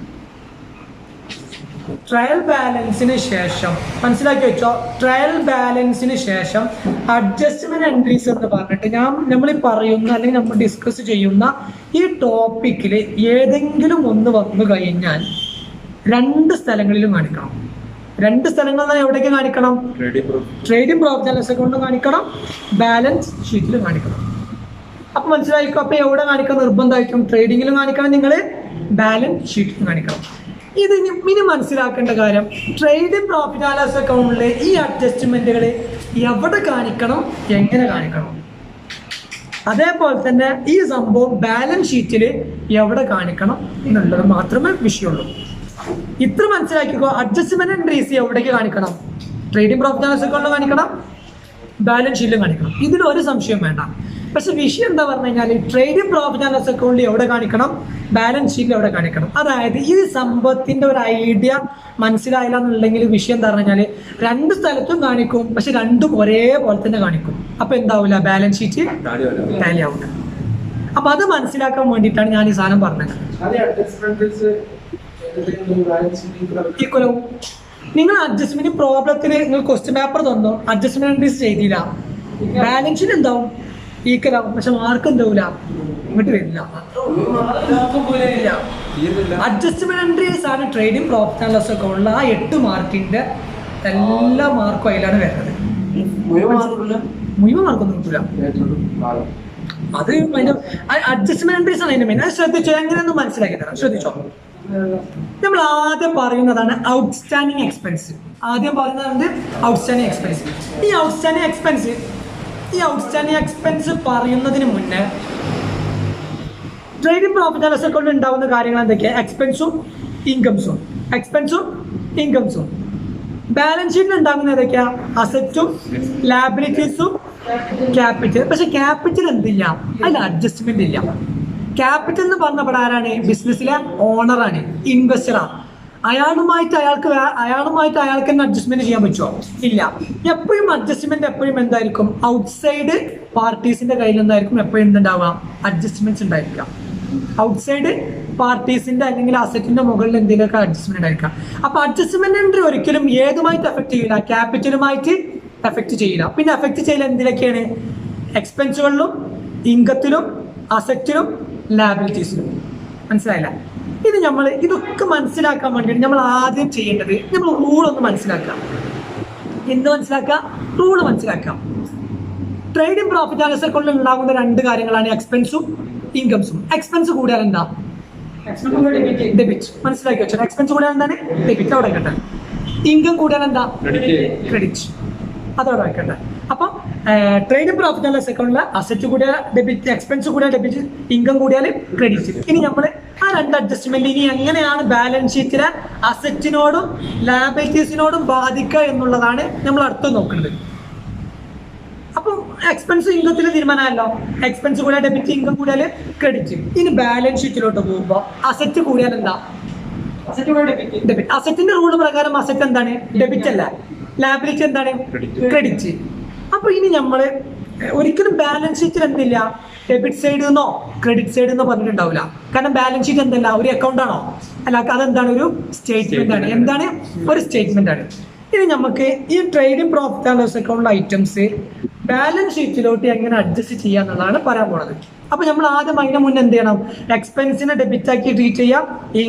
ട്രയൽ ബാലൻസിന് ശേഷം മനസ്സിലാക്കി വെച്ചോ, ട്രയൽ ബാലൻസിന് ശേഷം അഡ്ജസ്റ്റ്മെന്റ് എൻട്രീസ് എന്ന് പറഞ്ഞിട്ട് നമ്മൾ പറയുന്ന അല്ലെങ്കിൽ നമ്മൾ ഡിസ്കസ് ചെയ്യുന്ന ഈ ടോപ്പിക്കിൽ ഏതെങ്കിലും ഒന്ന് വന്നു കഴിഞ്ഞാൽ 2 സ്ഥലങ്ങളിലും കാണിക്കണം. 2 സ്ഥലങ്ങൾ എവിടേക്ക് കാണിക്കണം? ട്രേഡിംഗ് പ്രോഫിറ്റ് ആൻഡ് ലോസ് അക്കൗണ്ടിലും കാണിക്കണം, ബാലൻസ് ഷീറ്റിലും കാണിക്കണം. അപ്പൊ മനസ്സിലായിക്കോ. അപ്പൊ എവിടെ കാണിക്കണം? നിർബന്ധമായിട്ടും ട്രേഡിങ്ങിലും കാണിക്കണം, നിങ്ങൾ ബാലൻസ് ഷീറ്റിലും കാണിക്കണം. ഇത് ഇനി മനസ്സിലാക്കേണ്ട കാര്യം, ട്രേഡിംഗ് പ്രോഫിറ്റ് ആൻഡ് ലോസ് അക്കൗണ്ടിലെ ഈ അഡ്ജസ്റ്റ്മെന്റുകൾ എവിടെ കാണിക്കണം, എങ്ങനെ കാണിക്കണം, അതേപോലെ തന്നെ ഈ സംഭവം ബാലൻസ് ഷീറ്റിൽ എവിടെ കാണിക്കണം എന്നുള്ളത് മാത്രമേ വിഷയമുള്ളൂ. ഇത്ര മനസ്സിലാക്കിക്കോ. അഡ്ജസ്റ്റ്മെന്റ് എൻട്രീസ് എവിടേക്ക് കാണിക്കണം? ട്രേഡിംഗ് പ്രോഫിറ്റ് ആൻഡ് ലോസ് അക്കൗണ്ടിൽ കാണിക്കണം, ബാലൻസ് ഷീറ്റിലും കാണിക്കണം. ഇതിലൊരു സംശയം വേണ്ട. പക്ഷെ വിഷയം എന്താ പറഞ്ഞു കഴിഞ്ഞാൽ ട്രേഡിംഗ് പ്രോഫിറ്റ് ആൻഡ് ലോസ് അക്കൗണ്ടിൽ എവിടെ കാണിക്കണം, ബാലൻസ് ഷീറ്റിൽ എവിടെ കാണിക്കണം. അതായത് ഈ സംഭവത്തിന്റെ ഒരു ഐഡിയ മനസ്സിലായില്ല എന്നുണ്ടെങ്കിൽ വിഷയം എന്താ പറഞ്ഞു കഴിഞ്ഞാൽ 2 സ്ഥലത്തും കാണിക്കും, പക്ഷെ രണ്ടും ഒരേപോലെ തന്നെ കാണിക്കും. അപ്പൊ എന്താവില്ല, ബാലൻസ് ഷീറ്റ് ടാലി ആവില്ല. അപ്പൊ അത് മനസ്സിലാക്കാൻ വേണ്ടിയിട്ടാണ് ഞാൻ ഈ സാധനം പറഞ്ഞത്. ഈക്വലാവും. നിങ്ങൾ അഡ്ജസ്റ്റ്മെന്റ് പ്രോബ്ലത്തിന് നിങ്ങൾ ക്വസ്റ്റ്യൻ പേപ്പർ തന്നോ, അഡ്ജസ്റ്റ്മെന്റ് എൻട്രീസ് ചെയ്തില്ല, ബാലൻസ് ഷീറ്റ് എന്താവും, ഈക്വലാവും. പക്ഷെ മാർക്ക് എന്താവില്ല, ഇങ്ങോട്ട് വരില്ല. അഡ്ജസ്റ്റ്മെന്റ് എൻട്രീസ് ആണ് ട്രേഡിംഗ് പ്രോഫിറ്റ് ആൻഡ് ലോസ് അക്കൗണ്ടിൽ ആ 8 മാർക്കിന്റെ എല്ലാ മാർക്കും അതിലാണ് വരുന്നത്. മുഴുവൻ മാർക്കൊന്നും കിട്ടില്ല. അത് അഡ്ജസ്റ്റ്മെന്റ് എൻട്രീസ് ആണ് അതിന്റെ മെയിൻ. അത് ശ്രദ്ധിച്ചോ, എങ്ങനെയൊന്നും മനസ്സിലാക്കി തരാം. ശ്രദ്ധിച്ചോ, നമ്മൾ ആദ്യം പറയുന്നതാണ് ഔട്ട്സ്റ്റാൻഡിങ് എക്സ്പെൻസ്. ഈ ഔട്ട്സ്റ്റാൻഡിങ് എക്സ്പെൻസ് പറയുന്നതിന് മുന്നേ ട്രേഡിംഗ് പ്രോഫിറ്റ് ആൻഡ് ലോസ് അക്കൗണ്ടിൽ ഉണ്ടാവുന്ന കാര്യങ്ങൾ എന്തൊക്കെയാണ്? എക്സ്പെൻസും ഇൻകംസും. ബാലൻസ് ഷീറ്റിൽ ഉണ്ടാകുന്ന ഏതൊക്കെയാ? അസറ്റും ലാബിലിറ്റീസും ക്യാപിറ്റൽ. പക്ഷെ ക്യാപിറ്റൽ എന്തില്ല, അതിൽ അഡ്ജസ്റ്റ്മെന്റ് ഇല്ല. ക്യാപിറ്റൽ എന്ന് പറഞ്ഞപ്പോൾ ആരാണ്? ബിസിനസ്സിലെ ഓണറാണ്, ഇൻവെസ്റ്ററാണ്. അയാളുമായിട്ട് അയാൾക്ക് തന്നെ അഡ്ജസ്റ്റ്മെന്റ് ചെയ്യാൻ പറ്റുമോ? ഇല്ല. എപ്പോഴും അഡ്ജസ്റ്റ്മെന്റ് എപ്പോഴും എന്തായിരിക്കും? ഔട്ട്സൈഡ് പാർട്ടീസിന്റെ കയ്യിൽ നിന്നായിരിക്കും എപ്പോഴും എന്തുണ്ടാവുക? അഡ്ജസ്റ്റ്മെന്റ്സ് ഉണ്ടായിരിക്കുക. ഔട്ട്സൈഡ് പാർട്ടീസിന്റെ അല്ലെങ്കിൽ അസറ്റിന്റെ മുകളിൽ എന്തെങ്കിലുമൊക്കെ അഡ്ജസ്റ്റ്മെന്റ് ഉണ്ടായിരിക്കാം. അപ്പൊ അഡ്ജസ്റ്റ്മെന്റ് എൻട്രി ഒരിക്കലും ഏതുമായിട്ട് എഫക്ട് ചെയ്യില്ല, ക്യാപിറ്റലുമായിട്ട് എഫക്ട് ചെയ്യില്ല. പിന്നെ എഫക്ട് ചെയ്യൽ എന്തിലൊക്കെയാണ്? എക്സ്പെൻസുകളിലും, ഇൻകത്തിലും, അസറ്റിലും, ലാബിലിറ്റീസിലും. മനസ്സിലായില്ല? ഇതൊക്കെ മനസ്സിലാക്കാൻ വേണ്ടിയിട്ട് നമ്മൾ ആദ്യം ചെയ്യേണ്ടത് നമ്മൾ റൂളൊന്ന് മനസ്സിലാക്കാം. എന്ത് മനസ്സിലാക്കാം? റൂള് മനസ്സിലാക്കാം. ട്രേഡിംഗ് പ്രോഫിറ്റ് ആൻഡ് ലോസ് അക്കൗണ്ടിൽ ഉണ്ടാകുന്ന 2 കാര്യങ്ങളാണ് എക്സ്പെൻസും ഇൻകംസും. എക്സ്പെൻസ് കൂടിയാൽ എന്താ? ഡെബിറ്റ്. മനസ്സിലാക്കി വെച്ചാൽ എക്സ്പെൻസ് കൂടിയാൽ എന്താണ്? ഡെബിറ്റ്. അവിടെ വെക്കട്ടെ. ഇൻകം കൂടിയാൽ എന്താ? ക്രെഡിറ്റ്. അതോടെ വെക്കട്ടെ. അപ്പം ട്രേഡിംഗ് പ്രോഫിറ്റ് ആൻഡ് ലോസ് അക്കൗണ്ടിൽ അസറ്റ് കൂടിയാൽ ഡെബിറ്റ്, എക്സ്പെൻസ് കൂടിയാൽ ഡെബിറ്റ്, ഇൻകം കൂടിയാൽ ക്രെഡിറ്റ്. ഇനി നമ്മൾ ആ 2 അഡ്ജസ്റ്റ്മെന്റ് ഇനി എങ്ങനെയാണ് ബാലൻസ് ഷീറ്റിലെ അസറ്റിനോടും ലാബിലിറ്റീസിനോടും ബാധിക്കുക എന്നുള്ളതാണ് നമ്മൾ അടുത്ത് നോക്കുന്നത്. അപ്പം എക്സ്പെൻസ് ഇൻകത്തിൽ തീരുമാനമല്ലോ. എക്സ്പെൻസ് കൂടിയാൽ ഡെബിറ്റ്, ഇൻകം കൂടിയാൽ ക്രെഡിറ്റ്. ഇനി ബാലൻസ് ഷീറ്റിലോട്ട് പോകുമ്പോൾ അസറ്റ് കൂടിയാൽ എന്താ? ഡെബിറ്റ്. അസറ്റിന്റെ റൂൾ പ്രകാരം അസറ്റ് എന്താണ്? ഡെബിറ്റ് അല്ല. ലാബിലിറ്റി എന്താണ്? ക്രെഡിറ്റ്. അപ്പൊ ഇനി നമ്മള് ഒരിക്കലും ബാലൻസ് ഷീറ്റിൽ എന്തില്ല? ഡെബിറ്റ് സൈഡ് എന്നോ ക്രെഡിറ്റ് സൈഡ് എന്നോ പറഞ്ഞിട്ടുണ്ടാവില്ല. കാരണം ബാലൻസ് ഷീറ്റ് എന്തല്ല? ഒരു അക്കൗണ്ട് ആണോ? അല്ല, അതെന്താണ്? ഒരു സ്റ്റേറ്റ്മെന്റ് ആണ്. എന്താണ്? ഒരു സ്റ്റേറ്റ്മെന്റ് ആണ്. ഇനി നമുക്ക് ഈ trading profit and loss account items balance ഷീറ്റിലോട്ട് എങ്ങനെ അഡ്ജസ്റ്റ് ചെയ്യാന്നുള്ളതാണ് പറയാൻ പോണത്. അപ്പൊ നമ്മൾ ആദ്യം അതിന് മുന്നേ എന്ത് ചെയ്യണം? എക്സ്പെൻസിനെ ഡെബിറ്റ് ആക്കി ട്രീറ്റ് ചെയ്യാം,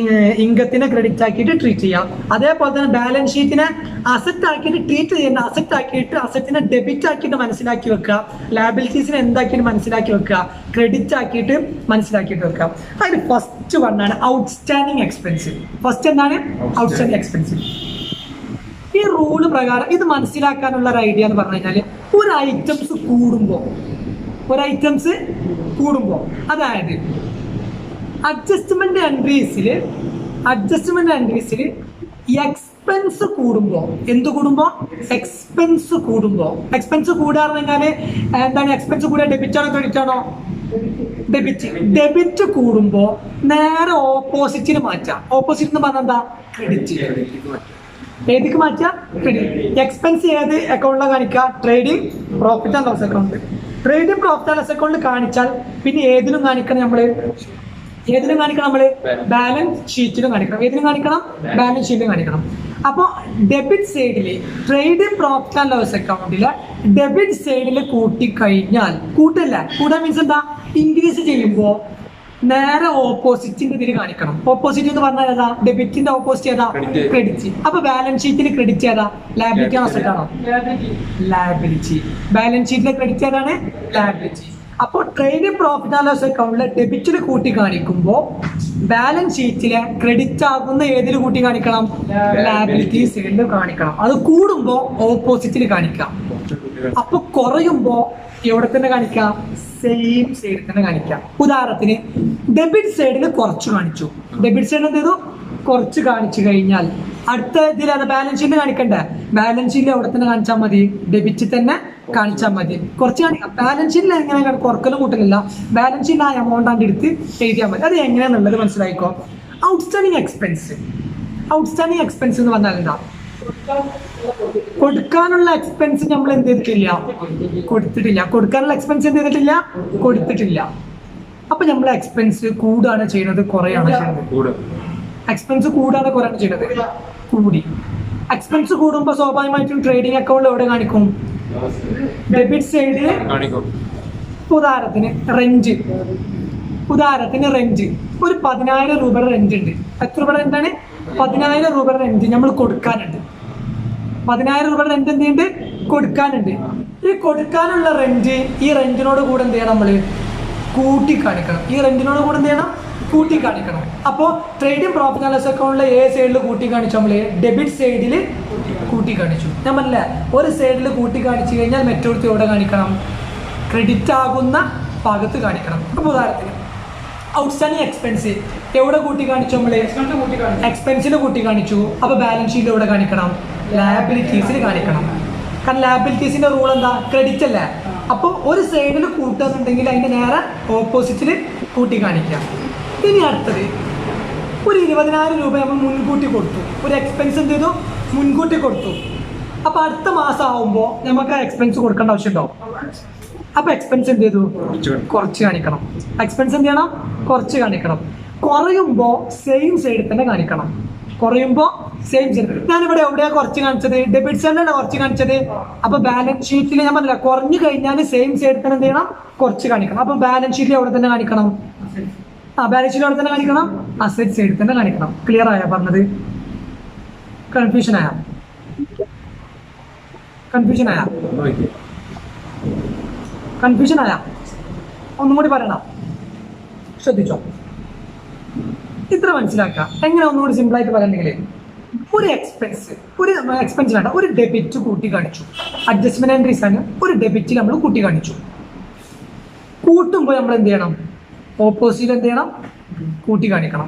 ഇൻകത്തിനെ ക്രെഡിറ്റ് ആക്കിയിട്ട് ട്രീറ്റ് ചെയ്യാം. അതേപോലെ തന്നെ ബാലൻസ് ഷീറ്റിനെ അസറ്റ് ആക്കിയിട്ട് ട്രീറ്റ് ചെയ്യേണ്ട, അസറ്റ് ആക്കിയിട്ട് അസറ്റിനെ ഡെബിറ്റ് ആക്കിയിട്ട് മനസ്സിലാക്കി വെക്കുക, ലാബിലിറ്റീസിനെ എന്താക്കിയിട്ട് മനസ്സിലാക്കി വെക്കുക, ക്രെഡിറ്റ് ആക്കിയിട്ട് മനസ്സിലാക്കിയിട്ട് വെക്കുക. അതിന് ഫസ്റ്റ് വണ്ണാണ് ഔട്ട്സ്റ്റാൻഡിങ് എക്സ്പെൻസ്. ഫസ്റ്റ് എന്താണ്? Outstanding expense. ഈ റൂള് പ്രകാരം ഇത് മനസ്സിലാക്കാനുള്ള ഒരു ഐഡിയ എന്ന് പറഞ്ഞു കഴിഞ്ഞാൽ ഒരു ഐറ്റംസ് കൂടുമ്പോൾ അതായത് അഡ്ജസ്റ്റ്മെന്റ് എൻട്രീസിൽ എക്സ്പെൻസ് കൂടുമ്പോൾ എക്സ്പെൻസ് കൂടാന്ന് പറഞ്ഞാൽ എന്താണ്? എക്സ്പെൻസ് കൂടിയ ഡെബിറ്റ് ആണോ ക്രെഡിറ്റ് ആണോ? ഡെബിറ്റ് കൂടുമ്പോൾ നേരെ ഓപ്പോസിറ്റിന് മാറ്റാം. ഓപ്പോസിറ്റ് എന്ന് പറഞ്ഞാൽ എന്താ? ക്രെഡിറ്റ്. ഏതിക്ക് മാറ്റാം? ക്രെഡിറ്റ്. എക്സ്പെൻസ് ഏത് അക്കൗണ്ടിലാണ് കാണിക്കുക? Trading profit and loss account. Trading profit and loss അക്കൗണ്ടിൽ കാണിച്ചാൽ പിന്നെ ഏതിലും കാണിക്കണം? നമ്മൾ ഏതിനും കാണിക്കണം നമ്മള് ബാലൻസ് ഷീറ്റിലും കാണിക്കണം. ഏതിനും കാണിക്കണം? ബാലൻസ് ഷീറ്റിലും കാണിക്കണം. അപ്പോൾ ഡെബിറ്റ് സൈഡില് ട്രേഡ് പ്രോഫിറ്റ് ആൻഡ് ലോസ് അക്കൗണ്ടില് ഡെബിറ്റ് സൈഡിൽ കൂട്ടിക്കഴിഞ്ഞാൽ കൂടാൻ മീൻസ് എന്താ? ഇൻക്രീസ് ചെയ്യുമ്പോൾ നേരെ ഓപ്പോസിറ്റിന്റെ ഇതിൽ കാണിക്കണം. ഓപ്പോസിറ്റ് എന്ന് പറഞ്ഞാൽ ഏതാ? ഡെബിറ്റിന്റെ ഓപ്പോസിറ്റ് ഏതാ? ക്രെഡിറ്റ്. അപ്പൊ ബാലൻസ് ഷീറ്റിൽ ക്രെഡിറ്റ് ഏതാ? ലാബിലിറ്റി അസറ്റ് ആണോ? ലാബിലിറ്റി. ബാലൻസ് ഷീറ്റിലെ ക്രെഡിറ്റ് ഏതാണ്? ലാബിലിറ്റി. അപ്പോൾ ട്രേഡ് പ്രോഫിറ്റ് ആൻഡ് ലോസ് അക്കൗണ്ടിലെ ഡെബിറ്റിൽ കൂട്ടി കാണിക്കുമ്പോൾ ബാലൻസ് ഷീറ്റിലെ ക്രെഡിറ്റ് ആകുന്ന ഏതിൽ കൂട്ടി കാണിക്കണം? ലാബിലിറ്റി സൈഡിൽ കാണിക്കണം. അത് കൂടുമ്പോ ഓപ്പോസിറ്റിൽ കാണിക്കാം. അപ്പൊ കുറയുമ്പോ എവിടെ തന്നെ കാണിക്കാം? സെയിം സൈഡിൽ തന്നെ കാണിക്കാം. ഉദാഹരണത്തിന് ഡെബിറ്റ് സൈഡിൽ കുറച്ച് കാണിച്ചു. ഡെബിറ്റ് സൈഡിൽ എന്ത് ചെയ്തു? കുറച്ച് കാണിച്ചു കഴിഞ്ഞാൽ അടുത്ത ഇതിലാണ് ബാലൻസ് ഷീറ്റിൽ കാണിക്കണ്ടേ? ബാലൻസ് ഷീറ്റിൽ എവിടെ തന്നെ കാണിച്ചാൽ മതി? ഡെബിറ്റ് തന്നെ കാണിച്ചാൽ മതി. കുറച്ച് കാണിക്കാം. ബാലൻസ് ഷീറ്റിൽ എങ്ങനെ കുറക്കലും കൂട്ടലില്ല. ബാലൻസ് ഷീറ്റിൽ ആ എമൗണ്ട് ആണ്ട് എടുത്ത് എഴുതിയാൽ മതി. അത് എങ്ങനെയാന്നുള്ളത് മനസ്സിലായിക്കോ. Outstanding expense. ഔട്ട്സ്റ്റാൻഡിങ് എക്സ്പെൻസ് എന്ന് പറഞ്ഞാൽ എന്താ? കൊടുക്കാനുള്ള എക്സ്പെൻസ് നമ്മൾ എന്ത് ചെയ്തിട്ടില്ല? കൊടുത്തിട്ടില്ല. കൊടുക്കാനുള്ള എക്സ്പെൻസ് എന്ത് ചെയ്തിട്ടില്ല? കൊടുത്തിട്ടില്ല. അപ്പൊ നമ്മൾ എക്സ്പെൻസ് കൂടാണ് ചെയ്യുന്നത്, കുറയാണ് ചെയ്യുന്നത്? എക്സ്പെൻസ് കൂടാണ് കുറയാണ് ചെയ്യുന്നത്? കൂടി. എക്സ്പെൻസ് കൂടുമ്പോൾ സ്വാഭാവികമായിട്ടും ട്രേഡിംഗ് അക്കൗണ്ടിൽ എവിടെ കാണിക്കും? ഡെബിറ്റ് സൈഡിൽ കാണിക്കും. ഉദാഹരണത്തിന് റെന്റ്. ഒരു 10,000 രൂപയുടെ റെന്റ് ഉണ്ട്. എത്ര രൂപയുടെ റെന്റാണ്? 10,000 രൂപയുടെ റെന്റ് നമ്മൾ കൊടുക്കാനുണ്ട്. 10,000 രൂപയുടെ റെന്റ് എന്ത് ചെയ്യുന്നുണ്ട്? കൊടുക്കാനുണ്ട്. ഈ കൊടുക്കാനുള്ള റെന്റ് ഈ റെന്റിനോട് കൂടെ എന്ത് ചെയ്യണം? നമ്മള് കൂട്ടി കാണിക്കണം. ഈ റെന്റിനോട് കൂടെ എന്ത് ചെയ്യണം? കൂട്ടി കാണിക്കണം. അപ്പോൾ ട്രേഡിംഗ് പ്രോഫിറ്റ് ആൻഡ് ലോസ് അക്കൗണ്ടിലെ സൈഡിൽ കൂട്ടി കാണിച്ചു? നമ്മള് ഡെബിറ്റ് സൈഡിൽ കൂട്ടി കാണിച്ചു. ഞാൻ പറഞ്ഞില്ല, ഒരു സൈഡിൽ കൂട്ടി കാണിച്ചു കഴിഞ്ഞാൽ മറ്റൊരുത്തി എവിടെ കാണിക്കണം? ക്രെഡിറ്റ് ആകുന്ന ഭാഗത്ത് കാണിക്കണം. അപ്പോൾ ഉദാഹരണത്തിന് ഔട്ട്സ്റ്റാൻഡിങ് എക്സ്പെൻസ് എവിടെ കൂട്ടി കാണിച്ചു? നമ്മള് എക്സ്പെൻസിൽ കൂട്ടി കാണിച്ചു. അപ്പൊ ബാലൻസ് ഷീറ്റ് എവിടെ കാണിക്കണം? ലാബിലിറ്റീസിൽ കാണിക്കണം. കാരണം ലാബിലിറ്റീസിന്റെ റൂൾ എന്താ? ക്രെഡിറ്റ് അല്ലേ? അപ്പോൾ ഒരു സൈഡിൽ കൂട്ടുന്നുണ്ടെങ്കിൽ അതിന്റെ നേരെ ഓപ്പോസിറ്റിൽ കൂട്ടി കാണിക്കാം. ഇനി അടുത്തത് ഒരു 20,000 രൂപ നമ്മൾ മുൻകൂട്ടി കൊടുത്തു. ഒരു എക്സ്പെൻസ് എന്ത് ചെയ്തു? മുൻകൂട്ടി കൊടുത്തു. അപ്പൊ അടുത്ത മാസം ആവുമ്പോൾ നമുക്ക് ആ എക്സ്പെൻസ് കൊടുക്കേണ്ട ആവശ്യമുണ്ടോ? അപ്പൊ എക്സ്പെൻസ് എന്ത് ചെയ്തു? കുറച്ച് കാണിക്കണം. എക്സ്പെൻസ് എന്ത് ചെയ്യണം? കുറച്ച് കാണിക്കണം. കുറയുമ്പോ സെയിം സൈഡിൽ തന്നെ കാണിക്കണം. ഞാനിവിടെ എവിടെയാ കുറച്ച് കാണിച്ചത്? ഡെബിറ്റ് സൈഡിലാണ് കുറച്ച് കാണിച്ചത്. അപ്പൊ ബാലൻസ് ഷീറ്റിൽ ഞാൻ പറഞ്ഞില്ല, കുറഞ്ഞു കഴിഞ്ഞാൽ സെയിം സൈഡിൽ തന്നെ എന്ത് ചെയ്യണം? കുറച്ച് കാണിക്കണം. അപ്പൊ ബാലൻസ് ഷീറ്റിൽ എവിടെ തന്നെ കാണിക്കണം? ബാലൻസ് ഷീറ്റിൽ എവിടെ തന്നെ കാണിക്കണം? അസറ്റ് സൈഡിൽ തന്നെ കാണിക്കണം. ക്ലിയർ ആയാ പറഞ്ഞത്? കൺഫ്യൂഷൻ ആയാ? ഒന്നും കൂടി പറയണം. ശ്രദ്ധിച്ചോ? ഇത്ര മനസ്സിലാക്കുക. എങ്ങനെ ഒന്നുകൂടി സിമ്പിൾ ആയിട്ട് പറയണമെങ്കിൽ ഒരു എക്സ്പെൻസ് വേണ്ട, ഒരു ഡെബിറ്റ് കൂട്ടി കാണിച്ചു. അഡ്ജസ്റ്റ്മെന്റ് എൻട്രീസ് ആണ്. ഒരു ഡെബിറ്റിൽ നമ്മൾ കൂട്ടി കാണിച്ചു. കൂട്ടുമ്പോൾ നമ്മൾ എന്ത് ചെയ്യണം? ഓപ്പോസിറ്റ് എന്ത് ചെയ്യണം? കൂട്ടി കാണിക്കണം.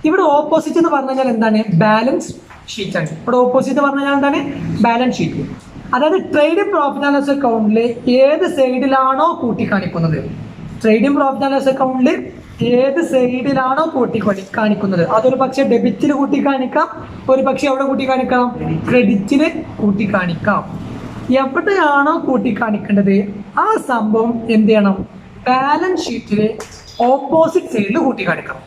ഇവിടെ ഓപ്പോസിറ്റ് എന്ന് പറഞ്ഞു കഴിഞ്ഞാൽ എന്താണ്? ബാലൻസ് ഷീറ്റ് ആണ്. ഇവിടെ ഓപ്പോസിറ്റ് എന്ന് പറഞ്ഞു കഴിഞ്ഞാൽ എന്താണ്? Balance sheet. അതായത് ട്രേഡ് പ്രോഫിറ്റ് ആൻഡ് ലോസ് അക്കൗണ്ടിൽ ഏത് സൈഡിലാണോ കൂട്ടി കാണിക്കുന്നത്, ട്രേഡിംഗ് പ്രോഫിറ്റ് ആൻഡ് ലോസ് അക്കൗണ്ടിൽ ഏത് സൈഡിലാണോ കൂട്ടി കാണിക്കുന്നത്, അതൊരു പക്ഷേ ഡെബിറ്റിൽ കൂട്ടി കാണിക്കാം, ഒരു പക്ഷെ എവിടെ കൂട്ടി കാണിക്കാം? ക്രെഡിറ്റിൽ കൂട്ടി കാണിക്കാം. എവിടെയാണോ കൂട്ടി കാണിക്കേണ്ടത് ആ സംഭവം എന്ത് ചെയ്യണം? ബാലൻസ് ഷീറ്റിൽ ഓപ്പോസിറ്റ് സൈഡിൽ കൂട്ടി കാണിക്കണം.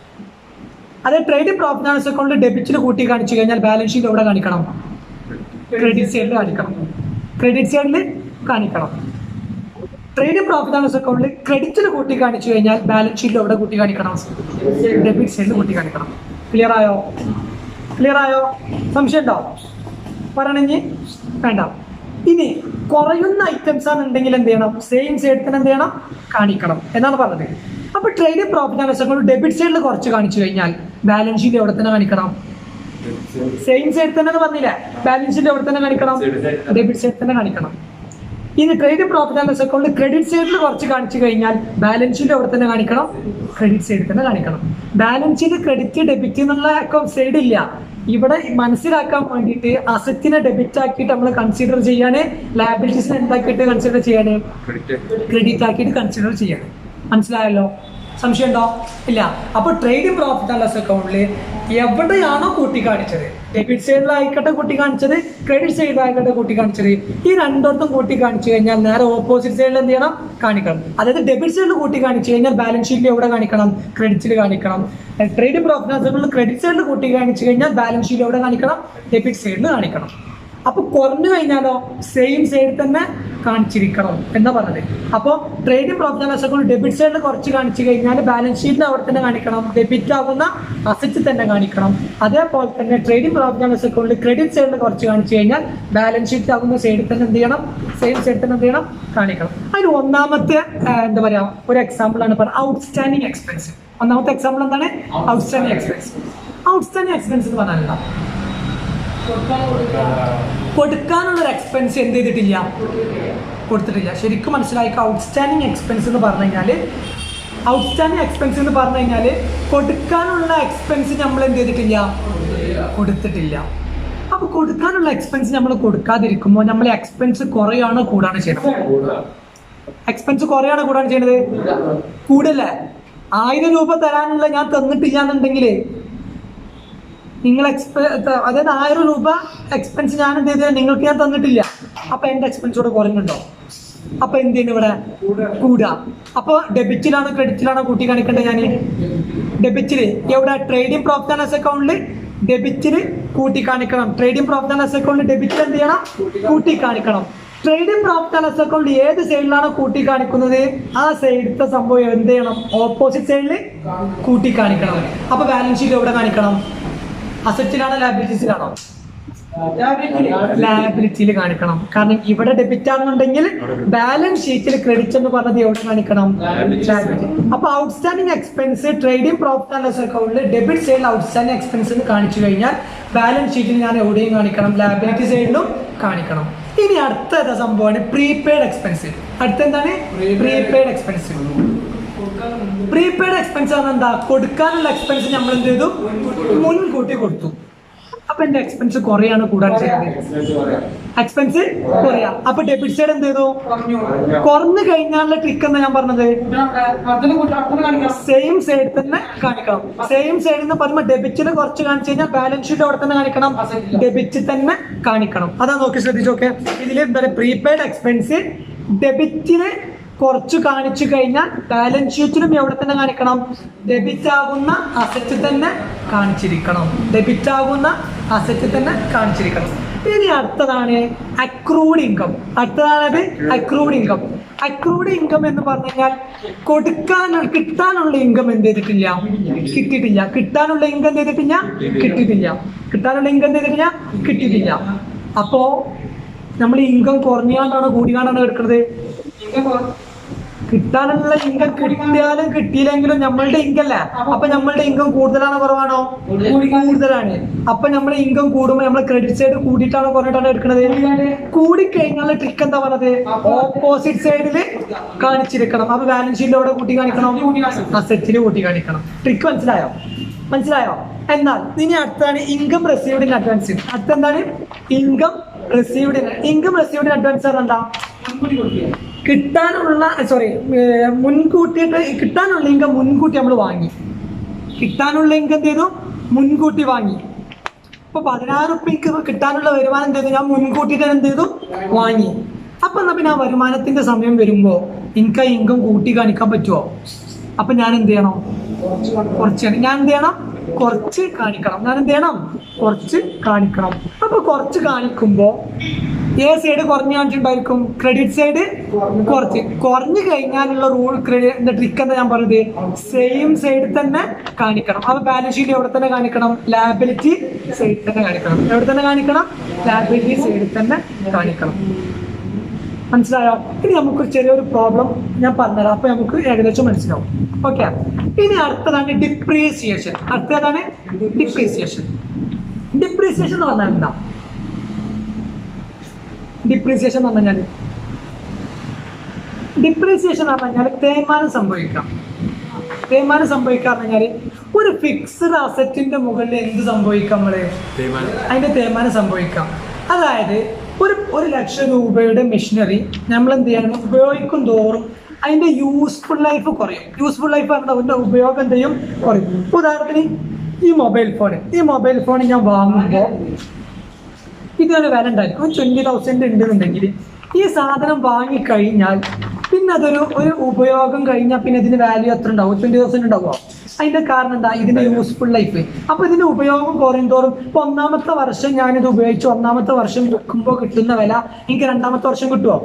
അതായത് ട്രേഡിംഗ് പ്രോഫിറ്റ് ആൻഡ് ലോസ് അക്കൗണ്ടിൽ ഡെബിറ്റിൽ കൂട്ടി കാണിച്ചു കഴിഞ്ഞാൽ ബാലൻസ് ഷീറ്റ് എവിടെ കാണിക്കണം? ക്രെഡിറ്റ് സൈഡിൽ കാണിക്കണം. ട്രേഡിംഗ് പ്രോഫിറ്റ് ആൻഡ് ലോസ് അക്കൗണ്ടിൽ ക്രെഡിറ്റിൽ കൂട്ടി കാണിച്ചു കഴിഞ്ഞാൽ ബാലൻസ് ഷീറ്റിൽ എവിടെ കൂട്ടി കാണിക്കണം? ഡെബിറ്റ് സൈഡിൽ കൂട്ടി കാണിക്കണം. ക്ലിയർ ആയോ? സംശയം ഉണ്ടോ? പറയണെങ്കിൽ വേണ്ട. ഇനി കുറയുന്ന ഐറ്റംസ് ആണെന്നുണ്ടെങ്കിൽ എന്ത് ചെയ്യണം? സെയിം സൈഡിൽ തന്നെ എന്ത് ചെയ്യണം? കാണിക്കണം എന്നാണ് പറഞ്ഞത്. അപ്പൊ trading profit and loss account debit സൈഡിൽ കുറച്ച് കാണിച്ചു കഴിഞ്ഞാൽ ബാലൻസ് ഷീറ്റ് എവിടെ തന്നെ കാണിക്കണം? സെയിം സൈഡിൽ തന്നെ പറഞ്ഞില്ലേ? ബാലൻസ് ഷീറ്റ് എവിടെ തന്നെ കാണിക്കണം? ഡെബിറ്റ് സൈഡിൽ തന്നെ കാണിക്കണം. ഇനി trading profit and loss account credit സൈഡിൽ കുറച്ച് കാണിച്ചു കഴിഞ്ഞാൽ ബാലൻസ് ഷീറ്റ് എവിടെ തന്നെ കാണിക്കണം? ക്രെഡിറ്റ് സൈഡിൽ തന്നെ കാണിക്കണം. ബാലൻസ് ഷീറ്റ് ക്രെഡിറ്റ് ഡെബിറ്റ് എന്നുള്ള സൈഡ് ഇല്ല. ഇവിടെ മനസ്സിലാക്കാൻ വേണ്ടിയിട്ട് അസറ്റിനെ ഡെബിറ്റ് ആക്കിയിട്ട് നമ്മൾ കൺസിഡർ ചെയ്യാന്, ലാബിലിറ്റീസിനെ എന്താക്കിയിട്ട് കൺസിഡർ ചെയ്യാന്? ക്രെഡിറ്റ് ആക്കിയിട്ട് കൺസിഡർ ചെയ്യാൻ. മനസ്സിലായല്ലോ? സംശയം ഉണ്ടോ? ഇല്ല. അപ്പോൾ ട്രേഡിംഗ് പ്രോഫിറ്റ് ആൻഡ് ലോസ് അക്കൗണ്ടിൽ എവിടെയാണോ കൂട്ടി കാണിച്ചത്, ഡെബിറ്റ് സൈഡിലായിക്കട്ടെ കൂട്ടി കാണിച്ചത്, ക്രെഡിറ്റ് സൈഡിലായിക്കട്ടെ കൂട്ടി കാണിച്ചത്, ഈ രണ്ടിടത്തും കൂട്ടി കാണിച്ചു കഴിഞ്ഞാൽ നേരെ ഓപ്പോസിറ്റ് സൈഡിൽ എന്ത് ചെയ്യണം? കാണിക്കണം. അതായത് ഡെബിറ്റ് സൈഡിൽ കൂട്ടി കാണിച്ചു കഴിഞ്ഞാൽ ബാലൻസ് ഷീറ്റിൽ എവിടെ കാണിക്കണം? ക്രെഡിറ്റിൽ കാണിക്കണം. ട്രേഡിംഗ് പ്രോഫിറ്റ് ആൻഡ് ലോസ് അക്കൗണ്ടിൽ ക്രെഡിറ്റ് സൈഡിൽ കൂട്ടി കാണിച്ചു കഴിഞ്ഞാൽ ബാലൻസ് ഷീറ്റിൽ എവിടെ കാണിക്കണം? ഡെബിറ്റ് സൈഡിൽ കാണിക്കണം. അപ്പൊ കുറഞ്ഞു കഴിഞ്ഞാലോ സെയിം സൈഡിൽ തന്നെ കാണിച്ചിരിക്കണം എന്നാ പറഞ്ഞത്. അപ്പോൾ trading profit and loss account debit സൈഡിൽ കുറച്ച് കാണിച്ചു കഴിഞ്ഞാൽ ബാലൻസ് ഷീറ്റിൽ അവിടെ തന്നെ കാണിക്കണം, ഡെബിറ്റ് ആകുന്ന അസറ്റ് തന്നെ കാണിക്കണം. അതേപോലെ തന്നെ ട്രേഡിംഗ് പ്രോഫിറ്റ് ആൻഡ് ലോസ് അക്കൗണ്ടിൽ ക്രെഡിറ്റ് സൈഡിൽ കുറച്ച് കാണിച്ചു കഴിഞ്ഞാൽ ബാലൻസ് ഷീറ്റ് ആകുന്ന സൈഡിൽ തന്നെ എന്ത് ചെയ്യണം? സെയിം സൈഡിൽ തന്നെ എന്ത് ചെയ്യണം? കാണിക്കണം. അതിന് ഒന്നാമത്തെ എന്താ പറയാ ഒരു എക്സാമ്പിൾ ആണ് പറയുന്നത് ഔട്ട്സ്റ്റാൻഡിങ് എക്സ്പെൻസ്. ഒന്നാമത്തെ എക്സാമ്പിൾ എന്താണ്? Outstanding expense. ഔട്ട്സ്റ്റാൻഡിങ് എക്സ്പെൻസ് എന്ന് പറഞ്ഞാൽ എന്താ? കൊടുക്കാനുള്ളൊരു എക്സ്പെൻസ് എന്ത് ചെയ്തിട്ടില്ല? കൊടുത്തിട്ടില്ല. ശരിക്കും മനസ്സിലാക്കുക. ഔട്ട്സ്റ്റാൻഡിങ് എക്സ്പെൻസ് എന്ന് പറഞ്ഞു കഴിഞ്ഞാൽ കൊടുക്കാനുള്ള എക്സ്പെൻസ് നമ്മൾ എന്ത് ചെയ്തിട്ടില്ല? കൊടുത്തിട്ടില്ല. അപ്പൊ കൊടുക്കാനുള്ള എക്സ്പെൻസ് നമ്മൾ കൊടുക്കാതിരിക്കുമ്പോൾ നമ്മൾ എക്സ്പെൻസ് കുറയാണോ കൂടാണ് ചെയ്യുന്നത്? എക്സ്പെൻസ് കുറയാണോ കൂടാണ് ചെയ്യുന്നത്? കൂടല്ലേ? 1000 രൂപ തരാനുള്ള ഞാൻ തന്നിട്ടില്ല എന്നുണ്ടെങ്കിൽ നിങ്ങൾ അതായത് 1000 രൂപ എക്സ്പെൻസ് ഞാൻ എന്ത് ചെയ്തത്? നിങ്ങൾക്ക് ഞാൻ തന്നിട്ടില്ല. അപ്പൊ എന്റെ എക്സ്പെൻസ് ഇവിടെ കുറഞ്ഞിട്ടുണ്ടോ? അപ്പൊ എന്ത് ചെയ്യുന്നു? ഇവിടെ കൂടുക. അപ്പൊ ഡെബിറ്റിലാണോ ക്രെഡിറ്റിലാണോ കൂട്ടി കാണിക്കേണ്ടത്? ഞാൻ ഡെബിറ്റില്. എവിടെ? ട്രേഡിംഗ് പ്രോഫിറ്റ് ആൻഡ് ലോസ് അക്കൗണ്ടിൽ ഡെബിറ്റില് കൂട്ടി കാണിക്കണം. ട്രേഡിംഗ് പ്രോഫിറ്റ് ആൻഡ് ലോസ് അക്കൗണ്ടിൽ ഡെബിറ്റിൽ എന്ത് ചെയ്യണം? കൂട്ടി കാണിക്കണം. Trading profit and loss account ഏത് സൈഡിലാണോ കൂട്ടി കാണിക്കുന്നത് ആ സൈഡിലത്തെ സംഭവം എന്ത് ചെയ്യണം? ഓപ്പോസിറ്റ് സൈഡിൽ കൂട്ടി കാണിക്കണം. അപ്പൊ ബാലൻസ് ഷീറ്റ് എവിടെ കാണിക്കണം? അസറ്റിലാണോ ലയബിലിറ്റീസിലാണോ? ലയബിലിറ്റിയിൽ കാണിക്കണം. കാരണം ഇവിടെ ഡെബിറ്റ് ആണെന്നുണ്ടെങ്കിൽ ബാലൻസ് ഷീറ്റിൽ ക്രെഡിറ്റ് എന്ന് പറഞ്ഞത് എവിടെ കാണിക്കണം? ലയബിലിറ്റി. അപ്പൊ outstanding expense trading profit and loss അക്കൗണ്ടിൽ ഡെബിറ്റ് സൈഡിൽ ഔട്ട്സ്റ്റാൻഡിങ് എക്സ്പെൻസ് എന്ന് കാണിച്ചു കഴിഞ്ഞാൽ ബാലൻസ് ഷീറ്റിൽ ഞാൻ എവിടെയും കാണിക്കണം? ലയബിലിറ്റി സൈഡിലും കാണിക്കണം. ഇനി അടുത്ത സംഭവമാണ് പ്രീപെയ്ഡ് എക്സ്പെൻസ്. അടുത്ത എന്താണ്? Prepaid expense. പ്രീപെയ്ഡ് എക്സ്പെൻസ് ആണ് എന്താ? കൊടുക്കാനുള്ള എക്സ്പെൻസ് നമ്മൾ എന്ത് ചെയ്തു? മുൻകൂട്ടി കൊടുത്തു. അപ്പൊ എന്റെ എക്സ്പെൻസ് കുറയാണ് കൂടാൻ ചെയ്യുന്നത്? എക്സ്പെൻസ് കുറയാ. അപ്പൊ ഡെബിറ്റ് സൈഡ് എന്ത് ചെയ്തു? കുറഞ്ഞു കഴിഞ്ഞാലുള്ള ട്രിക്ക് എന്നാ ഞാൻ പറഞ്ഞത്? സെയിം സൈഡ് തന്നെ കാണിക്കണം. സെയിം സൈഡിൽ നിന്ന് പറയുമ്പോൾ ഡെബിറ്റിന് കുറച്ച് കാണിച്ചു കഴിഞ്ഞാൽ ബാലൻസ് ഷീറ്റ് അവിടെ തന്നെ കാണിക്കണം, ഡെബിറ്റ് തന്നെ കാണിക്കണം. അതാ നോക്കി ശ്രദ്ധിച്ചോക്കെ. ഇതിൽ എന്താ പ്രീപെയ്ഡ് എക്സ്പെൻസ് ഡെബിറ്റിന് കുറച്ച് കാണിച്ചു കഴിഞ്ഞാൽ ബാലൻസ് ഷീറ്റിലും എവിടെ തന്നെ കാണിക്കണം? ഡെബിറ്റ് ആകുന്ന അസറ്റ് തന്നെ കാണിച്ചിരിക്കണം. ഡെബിറ്റ് ആകുന്ന അസറ്റ് തന്നെ കാണിച്ചിരിക്കണം. ഇനി അടുത്തതാണ് അക്രൂഡ് ഇൻകം. അടുത്തതാണത് അക്രൂഡ് ഇൻകം. അക്രൂഡ് ഇൻകം എന്ന് പറഞ്ഞു കഴിഞ്ഞാൽ കിട്ടാനുള്ള ഇൻകം എന്ത് ചെയ്തിട്ടില്ല? കിട്ടിയിട്ടില്ല. കിട്ടാനുള്ള ഇൻകം എന്ത് ചെയ്തിട്ടില്ല? കിട്ടിയിട്ടില്ല. കിട്ടാനുള്ള ഇൻകം എന്ത് ചെയ്തിട്ടില്ല? കിട്ടിയിട്ടില്ല. അപ്പോ നമ്മൾ ഇൻകം കുറഞ്ഞാണ്ടാണോ കൂടിയാണ്ടാണോ എടുക്കുന്നത്? കിട്ടാനുള്ള ഇൻകം കിട്ടിയാലും കിട്ടിയില്ലെങ്കിലും നമ്മളുടെ ഇൻകം അല്ലേ? അപ്പൊ നമ്മളുടെ ഇൻകം കൂടുതലാണോ കുറവാണോ? കൂടുതലാണ്. അപ്പൊ നമ്മുടെ ഇൻകം കൂടുമ്പോൾ നമ്മൾ ക്രെഡിറ്റ് സൈഡ് കൂടിയിട്ടാണോ കുറഞ്ഞിട്ടാണോ എടുക്കുന്നത്? കൂടിക്കഴിഞ്ഞാൽ ട്രിക്ക് എന്താ പറഞ്ഞത്? ഓപ്പോസിറ്റ് സൈഡിൽ കാണിച്ചിരിക്കണം. അപ്പൊ ബാലൻസ് ഷീറ്റിൽ എവിടെ കൂട്ടി കാണിക്കണം? അസറ്റിൽ കൂട്ടി കാണിക്കണം. ട്രിക്ക് മനസ്സിലായോ? എന്നാൽ ഇനി അടുത്താണ് ഇൻകം റിസീവ്ഡ് ഇൻ അഡ്വാൻസ്. അടുത്തെന്താണ്? ഇൻകം റിസീവ്ഡ് ഇൻ അഡ്വാൻസ് എന്താ? മുൻകൂട്ടിയിട്ട് കിട്ടാനുള്ള ഇൻകം മുൻകൂട്ടി നമ്മൾ വാങ്ങി. കിട്ടാനുള്ള ഇൻകം എന്ത് ചെയ്തു? മുൻകൂട്ടി വാങ്ങി. ഇപ്പൊ 16 റുപ്യക്ക് കിട്ടാനുള്ള വരുമാനം എന്ത് ചെയ്തു? ഞാൻ മുൻകൂട്ടിയിട്ട് എന്ത് ചെയ്തു? വാങ്ങി. അപ്പൊ എന്നാ പിന്നെ ആ വരുമാനത്തിന്റെ സമയം വരുമ്പോ എനിക്ക് ആ ഇൻകം കൂട്ടി കാണിക്കാൻ പറ്റുമോ? അപ്പൊ ഞാൻ എന്ത് ചെയ്യണം? കുറച്ച് കാണിക്കണം. അപ്പൊ കുറച്ച് കാണിക്കുമ്പോ ഏത് സൈഡ് കുറഞ്ഞു കാണിച്ചിട്ടുണ്ടായിരിക്കും? ക്രെഡിറ്റ് സൈഡ് കുറഞ്ഞു കഴിഞ്ഞാലുള്ള ട്രിക്ക് എന്താ ഞാൻ പറഞ്ഞത്? സെയിം സൈഡിൽ തന്നെ കാണിക്കണം. അപ്പൊ ബാലൻസ് ഷീറ്റ് എവിടെ തന്നെ കാണിക്കണം? ലയബിലിറ്റി സൈഡിൽ തന്നെ കാണിക്കണം. എവിടെ തന്നെ കാണിക്കണം? ലയബിലിറ്റി സൈഡിൽ തന്നെ കാണിക്കണം. മനസ്സിലായോ? ഇനി നമുക്കൊരു ചെറിയൊരു പ്രോബ്ലം ഞാൻ പറഞ്ഞുതരാം. അപ്പൊ നമുക്ക് ഏകദേശം മനസ്സിലാവും. ഓക്കെ. ഇനി അടുത്തതാണ് ഡിപ്രീസിയേഷൻ. ഡിപ്രീസിയേഷൻ എന്ന് പറഞ്ഞാൽ എന്താ? ഡിപ്രീസിയേഷൻ എന്ന് പറഞ്ഞാൽ തേയ്മാനം സംഭവിക്കാം. പറഞ്ഞാൽ ഒരു ഫിക്സ്ഡ് അസറ്റിന്റെ മുകളിൽ എന്ത് സംഭവിക്കാം? അതിന്റെ തേയ്മാനം സംഭവിക്കാം. അതായത് 1 ലക്ഷം രൂപയുടെ മെഷീനറി നമ്മൾ എന്ത് ചെയ്യണം? ഉപയോഗിക്കും തോറും അതിന്റെ യൂസ്ഫുൾ ലൈഫ് കുറയും. യൂസ്ഫുൾ ലൈഫ് അതിന്റെ ഉപയോഗം എന്ത് ചെയ്യും? കുറയും. ഉദാഹരണത്തിന് ഈ മൊബൈൽ ഫോൺ ഞാൻ വാങ്ങുമ്പോൾ ഇതൊരു വില ഉണ്ടായിരിക്കും 20,000 ഉണ്ടെന്നുണ്ടെങ്കിൽ ഈ സാധനം വാങ്ങിക്കഴിഞ്ഞാൽ പിന്നെ ഒരു ഉപയോഗം കഴിഞ്ഞാൽ പിന്നെ ഇതിന് വാല്യൂ എത്ര ഉണ്ടാവും? 20,000 ഉണ്ടാവുമോ? അതിന്റെ കാരണം എന്താ? ഇതിന്റെ യൂസ്ഫുൾ ലൈഫ്. അപ്പൊ ഇതിന്റെ ഉപയോഗം കുറയും തോറും ഇപ്പൊ 1ാമത്തെ വർഷം ഞാനിത് ഉപയോഗിച്ചു, 1ാമത്തെ വർഷം വിൽക്കുമ്പോൾ കിട്ടുന്ന വില എനിക്ക് 2ാമത്തെ വർഷം കിട്ടുമോ?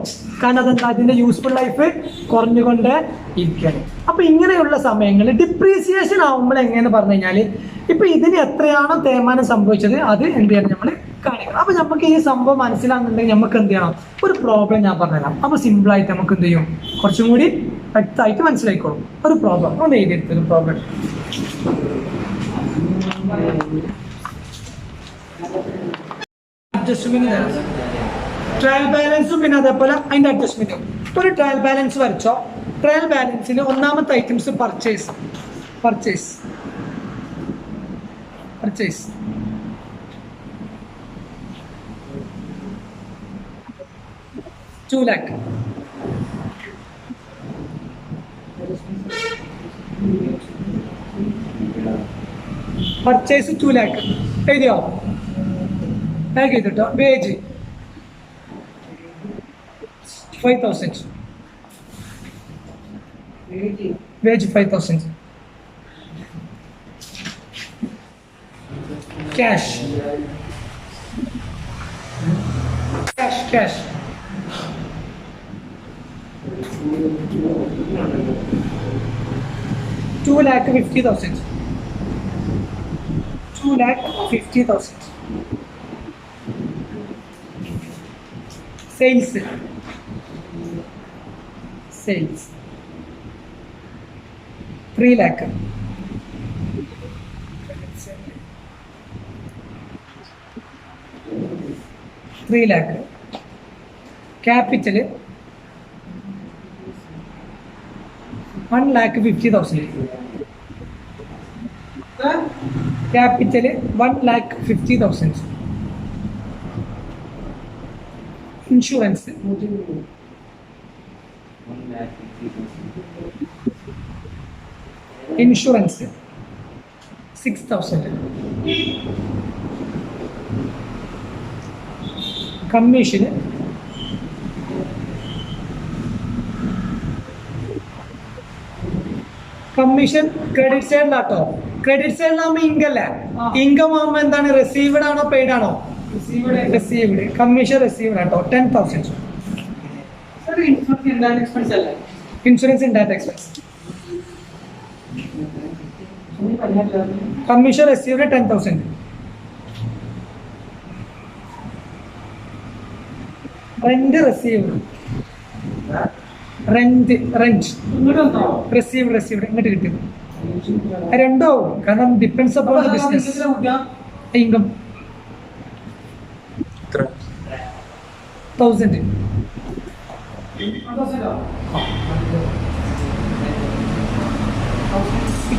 കാരണം അതെന്താ? ഇതിന്റെ യൂസ്ഫുൾ ലൈഫ് കുറഞ്ഞുകൊണ്ട് ഇരിക്കുകയാണ്. അപ്പൊ ഇങ്ങനെയുള്ള സമയങ്ങളിൽ ഡിപ്രീസിയേഷൻ ആവുമ്പോൾ എങ്ങനെയെന്ന് പറഞ്ഞു കഴിഞ്ഞാല് ഇപ്പൊ ഇതിന് എത്രയാണോ തേയ്മാനം സംഭവിച്ചത് അത് എന്ത് ചെയ്യണം? നമ്മൾ കാണിക്കണം. അപ്പൊ നമുക്ക് ഈ സംഭവം മനസ്സിലാകുന്നുണ്ടെങ്കിൽ നമുക്ക് എന്ത് ചെയ്യണം? ഒരു പ്രോബ്ലം ഞാൻ പറഞ്ഞുതരാം. അപ്പൊ സിമ്പിൾ ആയിട്ട് നമുക്ക് എന്ത് ചെയ്യും? കുറച്ചും കൂടി വ്യക്തമായിട്ട് മനസ്സിലായിക്കോളും. ഒരു പ്രോബ്ലം ഒന്ന് എഴുതിയെടുത്ത് ഒരു പ്രോബ്ലം. അഡ്ജസ്റ്റ്മെന്റ് ട്രയൽ ബാലൻസും പിന്നെ അതേപോലെ അതിന്റെ അഡ്ജസ്റ്റ്മെന്റും. ഒരു ട്രയൽ ബാലൻസ് വരച്ചോ. ട്രയൽ ബാലൻസിൽ 1ാമത്തെ items purchase 2 lakh. Purchase 2 lakh എഴുതിയോ? ബാഗ് ചെയ്തിട്ടോ. Wage 5,000. Wage 5,000. Cash 2,50,000. 2,50,000. Sales 3 lakh. 3 lakh. Capital 1,50,000. Capital 1,50,000. Insurance 6,000. Commission credit side ലാട്ടോ. ക്രെഡിറ്റ് സൈഡിലാകുമ്പോൾ ഇൻകല്ലേ. ഇൻകം ആകുമ്പോൾ എന്താണ്? റിസീവ്ഡ് ആണോ പെയ്ഡ് ആണോ? റിസീവ്ഡ്. കമ്മീഷൻ റിസീവ്ഡ് ആട്ടോ. 10,000. Insurance indirect expense. Commission received 10,000. Rent received. Received ഇങ്ങോട്ട് കിട്ടും. രണ്ടോ കാരണം depends upon the business. Income 1,000.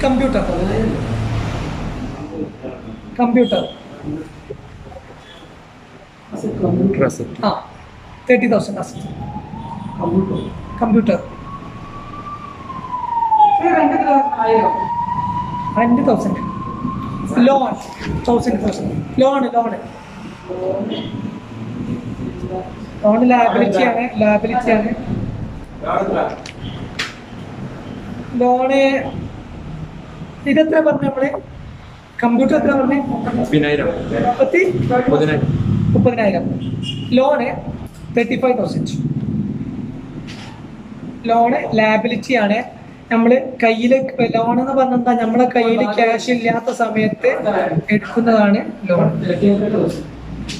Computer 30,000 asset. Computer 5,000. Loan 1,000. Loan ലാബിലിറ്റിയാണ്. ലോണ് ഇതെത്ര പറഞ്ഞു നമ്മള്? കമ്പ്യൂട്ടർ എത്ര പറഞ്ഞു? 30,000. ലോണ് 35,000. ലോണ് ലാബിലിറ്റി ആണ്. നമ്മള് കയ്യില് ലോൺ എന്ന് പറഞ്ഞാൽ നമ്മളെ കയ്യിൽ ക്യാഷ് ഇല്ലാത്ത സമയത്ത് എടുക്കുന്നതാണ് ലോൺ.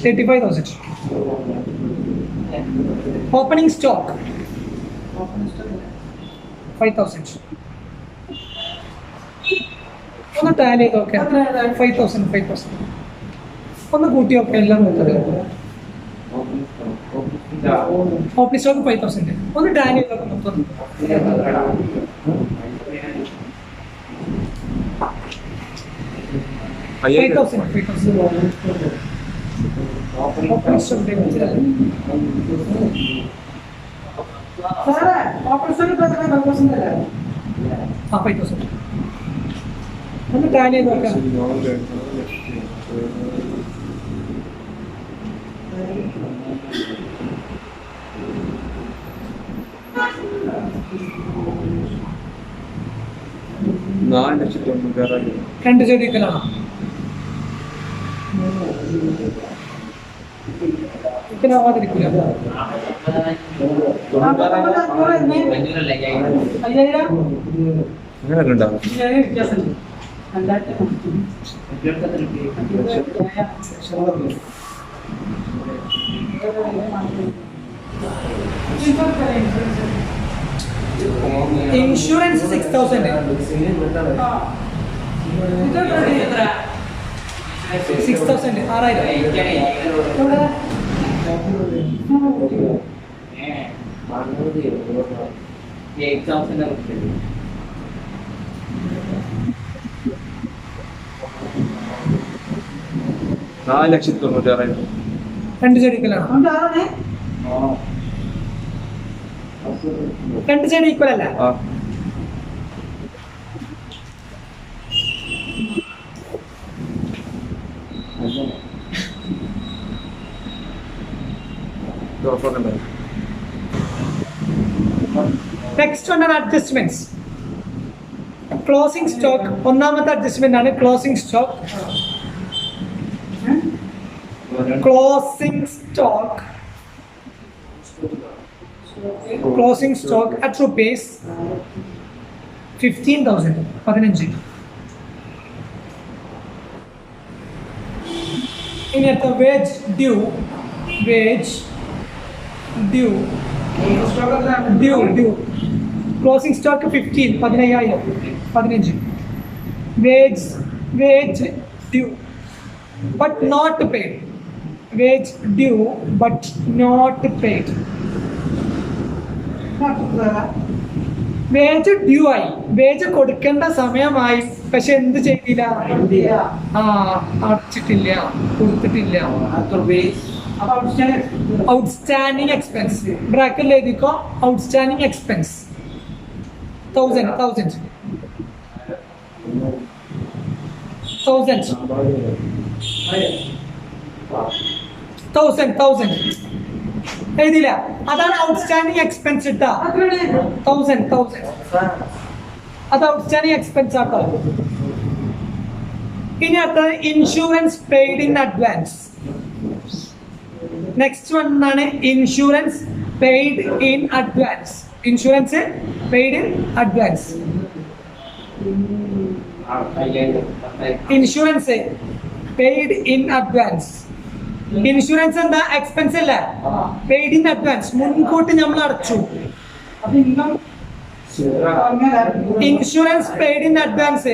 35,000. Opening stock 5,000. ഒന്ന് ടാലി ചെയ്ത് നോക്കാം. 5,000. ഒന്ന് കൂട്ടി നോക്കാം. എല്ലാം നോക്കുന്നത് ഓപ്പണിംഗ് സ്റ്റോക്ക് 5,000. ഒന്ന് ടാലി ചെയ്ത് നോക്കാം. മൊത്തം 5,000. ഓപ്പണിംഗ് സ്റ്റോക്ക് ഒന്ന് ടാലി ചെയ്ത് നോക്കാം. രണ്ട് ചെടിക്കലാണോ? ഇതിനാവാതിരിക്കില്ല. 5000 വ്യത്യാസമുണ്ട്. ഇൻഷുറൻസ് 6000. 6000 4,96,000. രണ്ട് ചെടിക്കലാണോ? രണ്ട് ചെടി ഈക്വൽ അല്ല. നെക്സ്റ്റ് വൺ ആണ് അഡ്ജസ്റ്റ്മെന്റ്സ്. ക്ലോസിംഗ് സ്റ്റോക്ക് ഒന്നാമത്തെ അഡ്ജസ്റ്റ്മെന്റ് ആണ് closing stock. Closing stock at rupees 15,000. 15. ഇനി അടുത്ത wage due. Closing stock 15. 15. Wage due but not paid. Wage due but not paid. Wage due ആയി, വേജ് കൊടുക്കേണ്ട സമയമായി, പക്ഷെ എന്ത് ചെയ്തില്ല? അടച്ചിട്ടില്ല, കൊടുത്തിട്ടില്ല. ഔട്ട്സ്റ്റാൻഡിങ് എക്സ്പെൻസ് ബ്രാക്കറ്റിൽ എഴുതിക്കോ. Outstanding expense 1000. എഴുതില്ല, അതാണ് ഔട്ട്സ്റ്റാൻഡിങ് എക്സ്പെൻസ് ഇട്ടാ. 1000 അത് ഔട്ട്സ്റ്റാൻഡിങ് എക്സ്പെൻസ് ആട്ടോ. ഇനി അടുത്തത് insurance paid in advance. Next one ആണ് insurance paid in advance. Insurance paid in advance. Insurance paid in advance. Insurance എന്താ? എക്സ്പെൻസ് അല്ല, പെയ്ഡ് ഇൻ അഡ്വാൻസ്, മുൻകൂട്ടി നമ്മൾ അടച്ചു. Insurance paid in advance.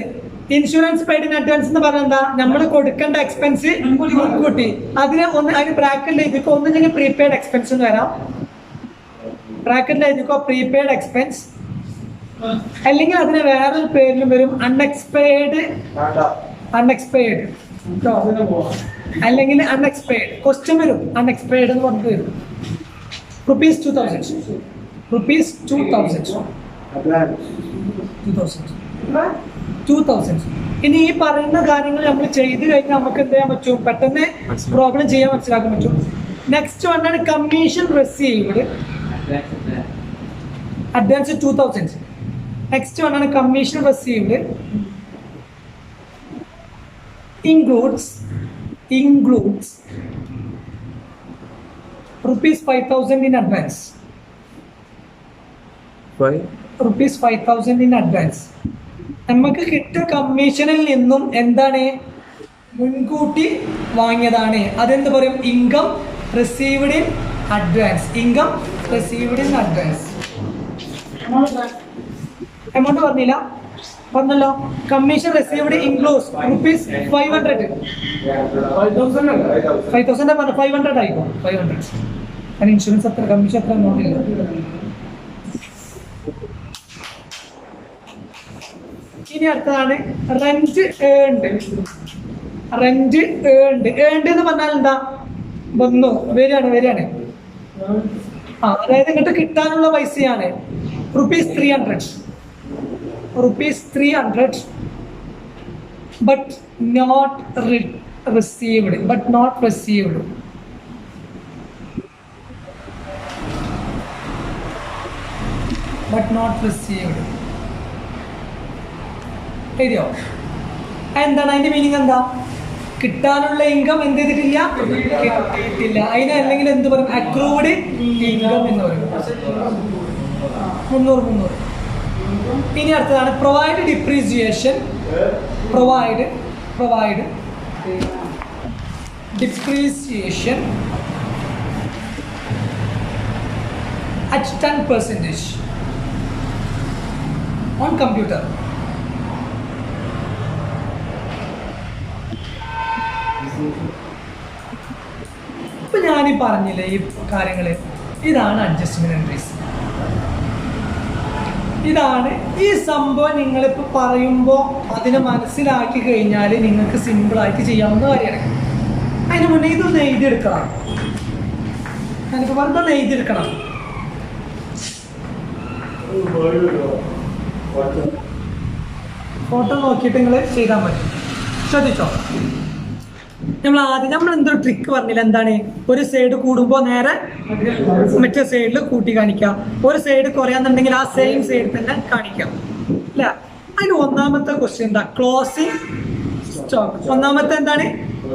Insurance paid in advance എന്ന് പറഞ്ഞാൽ എന്താ? നമ്മൾ കൊടുക്കേണ്ട എക്സ്പെൻസ് മുൻകൂട്ടി. അതിന് ബ്രാക്കറ്റിൽ എഴുതിക്കോ. ഒന്നില്ലെങ്കിൽ പ്രീപെയ്ഡ് എക്സ്പെൻസ് എന്ന് വരാം. ബ്രാക്കറ്റിൽ എഴുതിക്കോ പ്രീപെയ്ഡ് എക്സ്പെൻസ്, അല്ലെങ്കിൽ അതിന് വേറൊരു പേരിലും വരും അൺഎക്സ്പെയ്ഡ്. അല്ലെങ്കിൽ അൺഎക്സ്പെയ്ഡ്. ക്വസ്റ്റ്യൻ വരും അൺഎക്സ്പെയ്ഡ് എന്ന് പറഞ്ഞിട്ട് വരും. റുപ്പീസ് 2000. ഇനി ഈ പറയുന്ന കാര്യങ്ങൾ നമ്മൾ ചെയ്ത് കഴിഞ്ഞാൽ നമുക്ക് എന്ത് ചെയ്യാൻ പറ്റും? പെട്ടെന്ന് പ്രോബ്ലം ചെയ്യാൻ മനസ്സിലാക്കാൻ പറ്റും. നെക്സ്റ്റ് വണ്ണാണ് കമ്മീഷൻ റിസീവ്ഡ്. അഡ്വാൻസ് 2000. നെക്സ്റ്റ് വണ്ണാണ് commission received includes rupees 5,000 in advance. Rupees 5,000 in advance. നമുക്ക് കിട്ടിയ കമ്മീഷനിൽ നിന്നും എന്താണ്? മുൻകൂട്ടി വാങ്ങിയതാണ്. അതെന്ത് പറയും? Income received in advance. Income received in advance. Amount പറഞ്ഞില്ല, പറഞ്ഞല്ലോ. Commission received includes rupees 500. 5,000 പറഞ്ഞ 500 ആയിക്കോ. 500. അതിന് ഇൻഷുറൻസ് അത്ര, കമ്മീഷൻ അത്ര എമൗണ്ട് ഇല്ല. ഇനി അടുത്തതാണ് റെന്റ് ഏൺഡ്. റെന്റ് ഏൺഡ് എന്ന് പറഞ്ഞാൽ എന്താ? വന്നു, വരികയാണ്. അതായത് ഇങ്ങോട്ട് കിട്ടാനുള്ള പൈസയാണ് ₹300 ₹300 but not received എഴുതിയോ? എന്താണ് അതിന്റെ മീനിങ്? എന്താ കിട്ടാനുള്ള ഇൻകം എന്ത് ചെയ്തിട്ടില്ല, കിട്ടിയിട്ടില്ല. അതിന് അല്ലെങ്കിൽ എന്ത് പറയും? അക്രൂഡ് ഇൻകം എന്ന് പറയും. 300. ഇനി അടുത്തതാണ് provide depreciation at 10% on computer. ഇപ്പൊ ഞാനീ പറഞ്ഞില്ലേ ഈ കാര്യങ്ങള്, ഇതാണ് അഡ്ജസ്റ്റ്മെന്റ് എൻട്രീസ്. ഇതാണ് ഈ സംഭവം. നിങ്ങളിപ്പോൾ പറയുമ്പോൾ അതിനെ മനസ്സിലാക്കി കഴിഞ്ഞാൽ നിങ്ങൾക്ക് സിമ്പിളായിട്ട് ചെയ്യാവുന്ന കാര്യമാണ്. അതിന് മുന്നേ ഇതൊന്ന് എഴുതിയെടുക്കണം. ഞാനിപ്പോൾ പറഞ്ഞൊന്ന് എഴുതിയെടുക്കണം. ഫോട്ടോ നോക്കിയിട്ട് നിങ്ങൾ ചെയ്താൽ മതി. ശ്രദ്ധിച്ചോ? നമ്മൾ എന്തൊരു ട്രിക്ക് പറഞ്ഞില്ല? എന്താണ്? ഒരു സൈഡ് കൂടുമ്പോൾ നേരെ മറ്റേ സൈഡിൽ കൂട്ടി കാണിക്കാം. ഒരു സൈഡ് കുറയാന്നുണ്ടെങ്കിൽ ആ സെയിം സൈഡ് തന്നെ കാണിക്കാം അല്ല. അതിന് ഒന്നാമത്തെ ക്വസ്റ്റ്യൻ എന്താ? Closing stock. ഒന്നാമത്തെ എന്താണ്?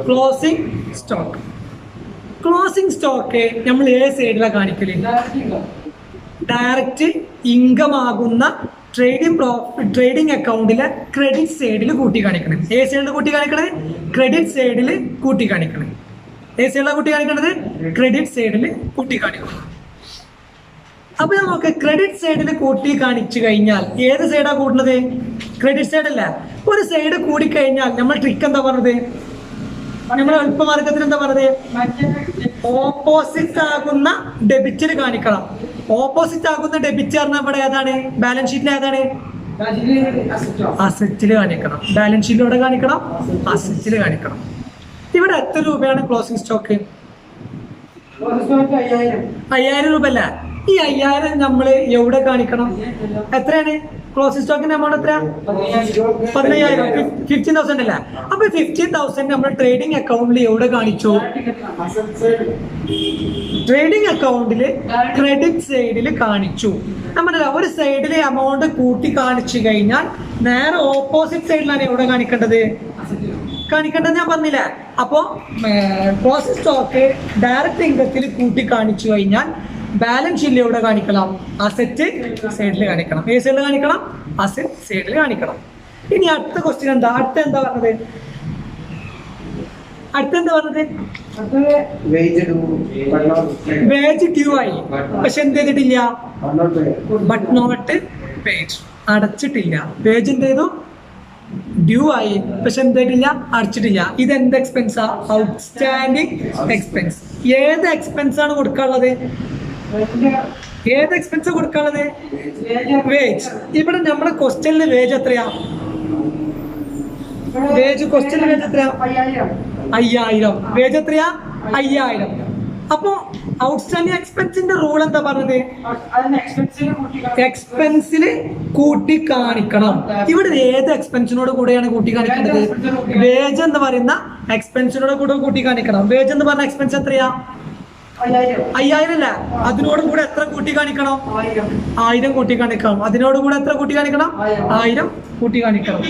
Closing stock. ക്ലോസിംഗ് സ്റ്റോക്ക് നമ്മൾ ഏത് സൈഡിലാണ് കാണിക്കല്? ഡയറക്റ്റ് ഇൻകം ആകുന്ന ട്രേഡിംഗ് അക്കൗണ്ടിലെ ക്രെഡിറ്റ് സൈഡിൽ കൂട്ടി കാണിക്കണം. ഏത് സൈഡിൽ കൂട്ടി കാണിക്കണത്? ക്രെഡിറ്റ് സൈഡിൽ കൂട്ടി കാണിക്കണം. ഏത് സൈഡിലാണ് കൂട്ടി കാണിക്കണത്? ക്രെഡിറ്റ് സൈഡിൽ കൂട്ടി കാണിക്കണം. അപ്പൊ നമുക്ക് ക്രെഡിറ്റ് സൈഡിൽ കൂട്ടി കാണിച്ചു കഴിഞ്ഞാൽ ഏത് സൈഡാണ് കൂട്ടുന്നത്? ക്രെഡിറ്റ് സൈഡ് അല്ല. ഒരു സൈഡ് കൂടിക്കഴിഞ്ഞാൽ നമ്മൾ ട്രിക്ക് എന്താ പറഞ്ഞത്? നമ്മൾ എളുപ്പമാർഗത്തിൽ എന്താ പറഞ്ഞത്? ഓപ്പോസിറ്റ് ആകുന്ന ഡെബിറ്റിൽ കാണിക്കണം. ഓപ്പോസിറ്റ് ആകുന്ന ഡെബിറ്റ് പറഞ്ഞാൽ ഇവിടെ ഏതാണ്? ബാലൻസ് ഷീറ്റിൽ ഏതാണ്? അസറ്റിൽ കാണിക്കണം. ബാലൻസ് ഷീറ്റിൽ ഇവിടെ കാണിക്കണം, അസറ്റിൽ കാണിക്കണം. ഇവിടെ എത്ര രൂപയാണ് ക്ലോസിംഗ് സ്റ്റോക്ക്? 5000 രൂപ അല്ല. ഈ 5000 നമ്മൾ എവിടെ കാണിക്കണം? എത്രയാണ് ക്ലോസിംഗ് സ്റ്റോക്കിന്റെ എമൗണ്ട്? എത്ര? 15000. 15,000 അല്ല. അപ്പൊ 15,000 നമ്മൾ ട്രേഡിംഗ് അക്കൗണ്ടിൽ എവിടെ കാണിച്ചു? ട്രേഡിംഗ് അക്കൗണ്ടില് ക്രെഡിറ്റ് സൈഡിൽ കാണിച്ചു. നമ്മളല്ല, ഒരു സൈഡിലെ എമൗണ്ട് കൂട്ടി കാണിച്ചു കഴിഞ്ഞാൽ നേരെ ഓപ്പോസിറ്റ് സൈഡിലാണ് എവിടെ കാണിക്കേണ്ടത്? ഞാൻ പറഞ്ഞില്ല. അപ്പോ ക്ലോസിംഗ് സ്റ്റോക്ക് ഡയറക്റ്റ് ഇൻകത്തിൽ കൂട്ടി കാണിച്ചു കഴിഞ്ഞാൽ ബാലൻസ് ഷീറ്റിൽ എവിടെ കാണിക്കണം? അസറ്റ് സൈഡിൽ കാണിക്കണം. ഏത് സൈഡിൽ കാണിക്കണം? അസറ്റ് സൈഡിൽ കാണിക്കണം. ഇനി അടുത്ത ക്വസ്റ്റ്യൻ എന്താ? അടുത്ത എന്താ പറഞ്ഞത്? വേജ് ഡ്യൂ ആയി, പക്ഷെ എന്ത് ചെയ്തിട്ടില്ല? But not paid. അടച്ചിട്ടില്ല. വേജ് എന്ത് ചെയ്തു? ഡ്യൂ ആയി, പക്ഷെ എന്ത് ചെയ്തിട്ടില്ല? അടച്ചിട്ടില്ല. ഇത് എന്ത് എക്സ്പെൻസാ? Outstanding expense. ഏത് എക്സ്പെൻസ് ആണ് കൊടുക്കാനുള്ളത്? ഏത് എക്സ്പെൻസ് കൊടുക്കാനുള്ളത്? വേജ്. ഇവിടെ നമ്മുടെ ക്വസ്റ്റ്യനിൽ വേജ് എത്രയാ? വേജ് ക്വസ്റ്റ്യനിൽ വേജ് എത്രയാ? 5000. വേജ് എത്രയാ? 5000. അപ്പൊ ഔട്ട്സ്റ്റാൻഡിങ് എക്സ്പെൻസിന്റെ റൂൾ എന്താ പറഞ്ഞത്? എക്സ്പെൻസിൽ കൂട്ടി കാണിക്കണം. ഇവിടെ ഏത് എക്സ്പെൻസിനോട് കൂടെയാണ് കൂട്ടി കാണിക്കേണ്ടത്? വേജ് എന്ന് പറയുന്ന എക്സ്പെൻസിനോട് കൂടെ കൂട്ടി കാണിക്കണം. വേജ് എന്ന് പറഞ്ഞ എക്സ്പെൻസ് എത്രയാ? 5000 അല്ല. അതിനോട് കൂടെ എത്ര കൂട്ടി കാണിക്കണം? 1000 കൂട്ടി കാണിക്കണം. അതിനോട് കൂടെ എത്ര കൂട്ടി കാണിക്കണം? 1000 കൂട്ടി കാണിക്കണം.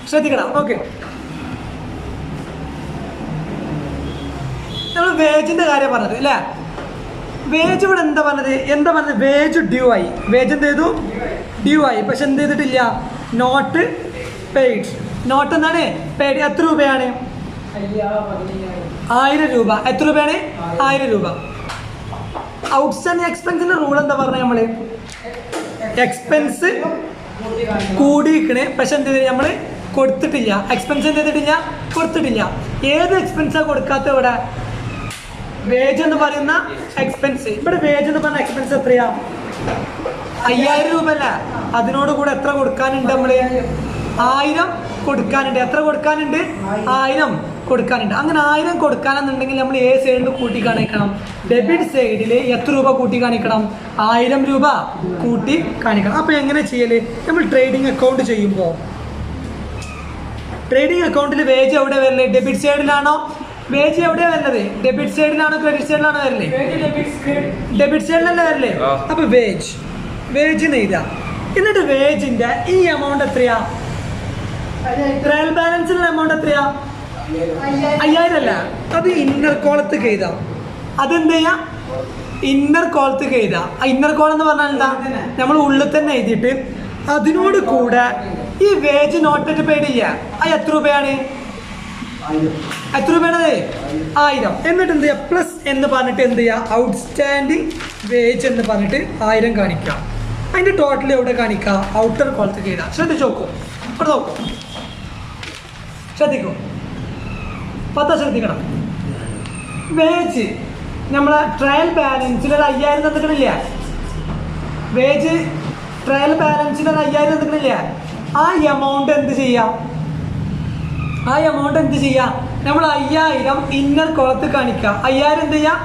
ശ്രദ്ധിക്കണം. ഓക്കെ, നമ്മൾ വേജിന്റെ കാര്യം പറഞ്ഞത് അല്ലേ? വേജ് ഇവിടെ എന്താ പറഞ്ഞത്? വേജ് ഡ്യൂ ആയി. വേജ് എന്ത് ചെയ്തു? ഡ്യൂ ആയി, പക്ഷെ എന്ത് ചെയ്തിട്ടില്ല? Not paid. നോട്ട് എന്താണ്? പെയ്ഡ്. എത്ര രൂപയാണ്? 1000 രൂപ. എത്ര രൂപയാണ്? 1000 രൂപ. ഔട്ട്സ്റ്റാൻഡിങ് എക്സ്പെൻസിന്റെ റൂൾ എന്താ പറഞ്ഞത്? നമ്മള് എക്സ്പെൻസ് കൂടിയിരിക്കണേ, പക്ഷെ എന്ത് ചെയ്ത് നമ്മള് കൊടുത്തിട്ടില്ല. എക്സ്പെൻസ് എന്ത് ചെയ്തിട്ടില്ല? കൊടുത്തിട്ടില്ല. ഏത് എക്സ്പെൻസാണ് കൊടുക്കാത്ത? ഇവിടെ വേജ് എന്ന് പറയുന്ന എക്സ്പെൻസ്. ഇവിടെ വേജ് എന്ന് പറഞ്ഞ എക്സ്പെൻസ് എത്രയാ? 5000 രൂപ അല്ല. അതിനോട് കൂടെ എത്ര കൊടുക്കാനുണ്ട്? നമ്മള് 1000 കൊടുക്കാനുണ്ട്. എത്ര കൊടുക്കാനുണ്ട്? 1000 കൊടുക്കാനുണ്ട്. അങ്ങനെ 1000 കൊടുക്കാനെന്നുണ്ടെങ്കിൽ നമ്മൾ ഏ സൈഡിൽ കൂട്ടി കാണിക്കണം? ഡെബിറ്റ് സൈഡിൽ എത്ര രൂപ കൂട്ടി കാണിക്കണം? 1000 രൂപ കൂട്ടി കാണിക്കണം. അപ്പോൾ എങ്ങനെ ചെയ്യല്? നമ്മൾ ട്രേഡിംഗ് അക്കൗണ്ട് ചെയ്യുമ്പോൾ ട്രേഡിംഗ് അക്കൗണ്ടിൽ വേജ് എവിടെ വരല്? ഡെബിറ്റ് സൈഡിലാണോ? വേജ് എവിടെയാണ് വരുന്നത്? ഡെബിറ്റ് സൈഡിലാണോ ക്രെഡിറ്റ് സൈഡിലാണോ വരല്? ഡെബിറ്റ് സൈഡിലല്ലേ വരല്? അപ്പൊ വേജ് എഴുതാം. എന്നിട്ട് വേജിന്റെ ഈ എമൗണ്ട് എത്രയാ? ട്രയൽ ബാലൻസിലുള്ള എമൗണ്ട് എത്രയാ? 5000 അല്ല, അത് ഇന്നർ കോളത്തേക്ക് എഴുതാം. അതെന്ത് ചെയ്യാം? ഇന്നർ കോളത്തേക്ക് എഴുതാം. ഇന്നർ കോളം എന്ന് പറഞ്ഞാൽ എന്താ? നമ്മൾ ഉള്ളിൽ തന്നെ എഴുതിയിട്ട് അതിനോട് കൂടെ ഈ വേജ് നോട്ട് പെയ്ഡ് ചെയ്യാം. അത് എത്ര രൂപയാണ്? എത്ര രൂപയാണത്? 1000. എന്നിട്ട് എന്ത് ചെയ്യുക? പ്ലസ് എന്ന് പറഞ്ഞിട്ട് എന്ത് ചെയ്യുക? ഔട്ട്സ്റ്റാൻഡിങ് വേജ് എന്ന് പറഞ്ഞിട്ട് 1000 കാണിക്കാം. അതിന്റെ ടോട്ടൽ എവിടെ കാണിക്കുക? ഔട്ടർ കോളത്തേക്ക് എഴുതാം. ശ്രദ്ധിച്ചു നോക്കൂ, ഇവിടെ നോക്കൂ, ശ്രദ്ധിക്കൂ, ശ്രദ്ധിക്കണം. വേജ് നമ്മളെ ട്രയൽ ബാലൻസിൽ ഒരു 5000 തന്നിട്ടില്ല. വേജ് ട്രയൽ ബാലൻസിൽ ഒരു 5000 തന്നിട്ടില്ല. ആ എമൗണ്ട് എന്ത് ചെയ്യാം? നമ്മൾ 5000 ഇന്നർ കോളത്ത് കാണിക്കുക. 5000 എന്ത് ചെയ്യാം?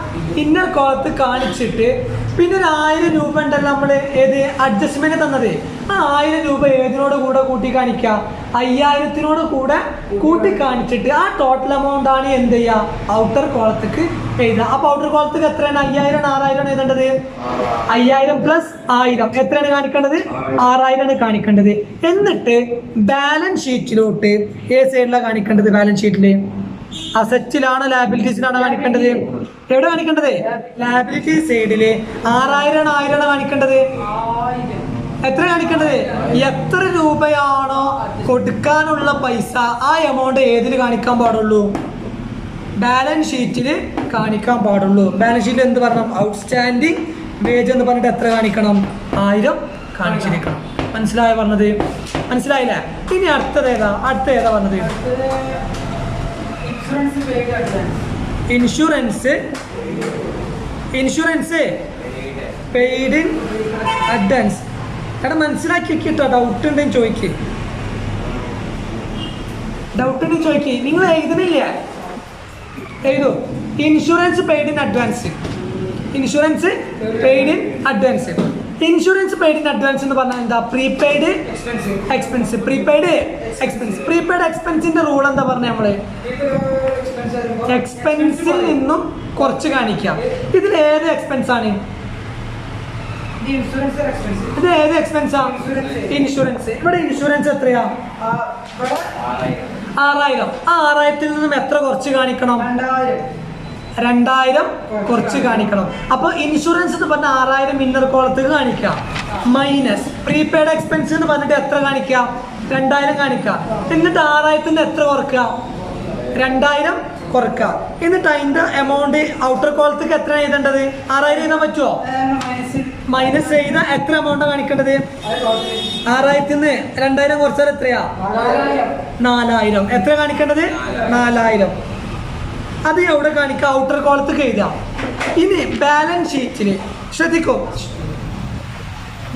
ഇന്നർ കോളത്ത് കാണിച്ചിട്ട് പിന്നെ ഒരു 1000 രൂപ ഉണ്ടല്ലോ നമ്മൾ ഏത് അഡ്ജസ്റ്റ്മെന്റ് തന്നത്, ആ 1000 രൂപ ഏതിനോട് കൂടെ കൂട്ടി കാണിക്കുക? 5000 കൂടെ കൂട്ടി കാണിച്ചിട്ട് ആ ടോട്ടൽ എമൗണ്ട് ആണ് എന്ത് ചെയ്യുക? ഔട്ടർ കോളത്തേക്ക് എഴുതുക. അപ്പൊ ഔട്ടർ കോളത്തേക്ക് എത്രയാണ്? 5000 6000 എഴുതേണ്ടത്? 5000 പ്ലസ് 1000 എത്രയാണ് കാണിക്കേണ്ടത്? 6000 കാണിക്കേണ്ടത്. എന്നിട്ട് ബാലൻസ് ഷീറ്റിലോട്ട് ഏത് സൈഡിലാണ് കാണിക്കേണ്ടത്? ബാലൻസ് ഷീറ്റില് അസറ്റിലാണോ ലാബിലിറ്റീസിലാണോ കാണിക്കേണ്ടത്? എവിടെ കാണിക്കേണ്ടത്? ലാബിലിറ്റി സൈഡില് 6000 1000 കാണിക്കേണ്ടത്. എത്ര കാണിക്കേണ്ടത്? എത്ര രൂപയാണോ കൊടുക്കാനുള്ള പൈസ ആ എമൗണ്ട് ഏതിൽ കാണിക്കാൻ പാടുള്ളൂ? ബാലൻസ് ഷീറ്റിൽ കാണിക്കാൻ പാടുള്ളൂ. ബാലൻസ് ഷീറ്റിൽ എന്ത് പറയണം? ഔട്ട്സ്റ്റാൻഡിങ് വേജ് എന്ന് പറഞ്ഞിട്ട് എത്ര കാണിക്കണം? 1000 കാണിച്ചിരിക്കണം. മനസ്സിലായോ പറഞ്ഞത്? മനസ്സിലായില്ലേ? ഇനി അടുത്ത ഏതാ പറഞ്ഞത്? Insurance paid in advance. എടാ മനസ്സിലാക്കി വെക്കിട്ടോ. ഡൗട്ട് ഉണ്ടെങ്കിൽ ചോദിക്ക്. നിങ്ങൾ എഴുതുന്നില്ല? എഴുതൂ. Insurance paid in advance. Insurance paid in advance എന്ന് പറഞ്ഞാൽ എന്താ? Prepaid expense. പ്രീപെയ്ഡ് എക്സ്പെൻസിന്റെ റൂൾ എന്താ പറഞ്ഞ? നമ്മള് എക്സ്പെൻസിൽ നിന്നും കുറച്ച് കാണിക്കാം. ഇതിൽ ഏത് എക്സ്പെൻസ് ആണ്? ഇത് ഏത് എക്സ്പെൻസാ? ഇൻഷുറൻസ്. ഇവിടെ ഇൻഷുറൻസ് എത്രയാ? 6000. ആ 6000 നിന്നും എത്ര കുറച്ച് കാണിക്കണം? 2000 കുറച്ച് കാണിക്കണം. അപ്പൊ ഇൻഷുറൻസ് എന്ന് പറഞ്ഞ 6000 ഇന്നർ കോളത്തേക്ക് കാണിക്കാം. മൈനസ് പ്രീപെയ്ഡ് എക്സ്പെൻസ് എന്ന് പറഞ്ഞിട്ട് എത്ര കാണിക്കുക? 2000 കാണിക്കുക. എന്നിട്ട് 6000 എത്ര കുറക്കുക? 2000 കുറക്കുക. എന്നിട്ട് അതിന്റെ എമൗണ്ട് ഔട്ടർ കോളത്തേക്ക് എത്ര എഴുതേണ്ടത്? 6000 എഴുതാൻ പറ്റുമോ? മൈനസ് ചെയ്ത എത്ര എമൗണ്ട് കാണിക്കേണ്ടത്? 6000 2000 കുറച്ചാൽ എത്രയാ? 4000. എത്ര കാണിക്കേണ്ടത്? 4000. അത് എവിടെ കാണിക്കുക? ഔട്ടർ കോളത്തേക്ക് എഴുതാം. ഇനി ബാലൻസ് ഷീറ്റിൽ ശ്രദ്ധിക്കോ.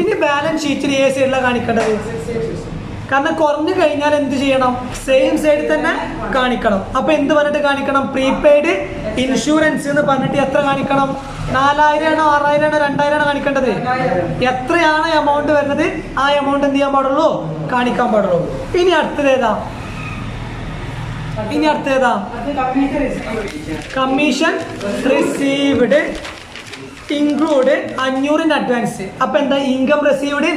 ഇനി ബാലൻസ് ഷീറ്റിൽ ഏത് സൈഡിലാണ് കാണിക്കേണ്ടത്? കാരണം കുറഞ്ഞു കഴിഞ്ഞാൽ എന്ത് ചെയ്യണം? സെയിം സൈഡിൽ തന്നെ കാണിക്കണം. അപ്പൊ എന്ത് പറഞ്ഞിട്ട് കാണിക്കണം? പ്രീപെയ്ഡ് ഇൻഷുറൻസ് എന്ന് പറഞ്ഞിട്ട് എത്ര കാണിക്കണം? 4000 ആണോ 6000 ആണോ 2000 കാണിക്കേണ്ടത്? എത്രയാണ് എമൗണ്ട് വരുന്നത് ആ എമൗണ്ട് എന്ത് ചെയ്യാൻ പാടുള്ളൂ? കാണിക്കാൻ പാടുള്ളൂ. ഇനി അടുത്തതേതാ? Commission received include 500 in advance. അപ്പൊ എന്താ? Income received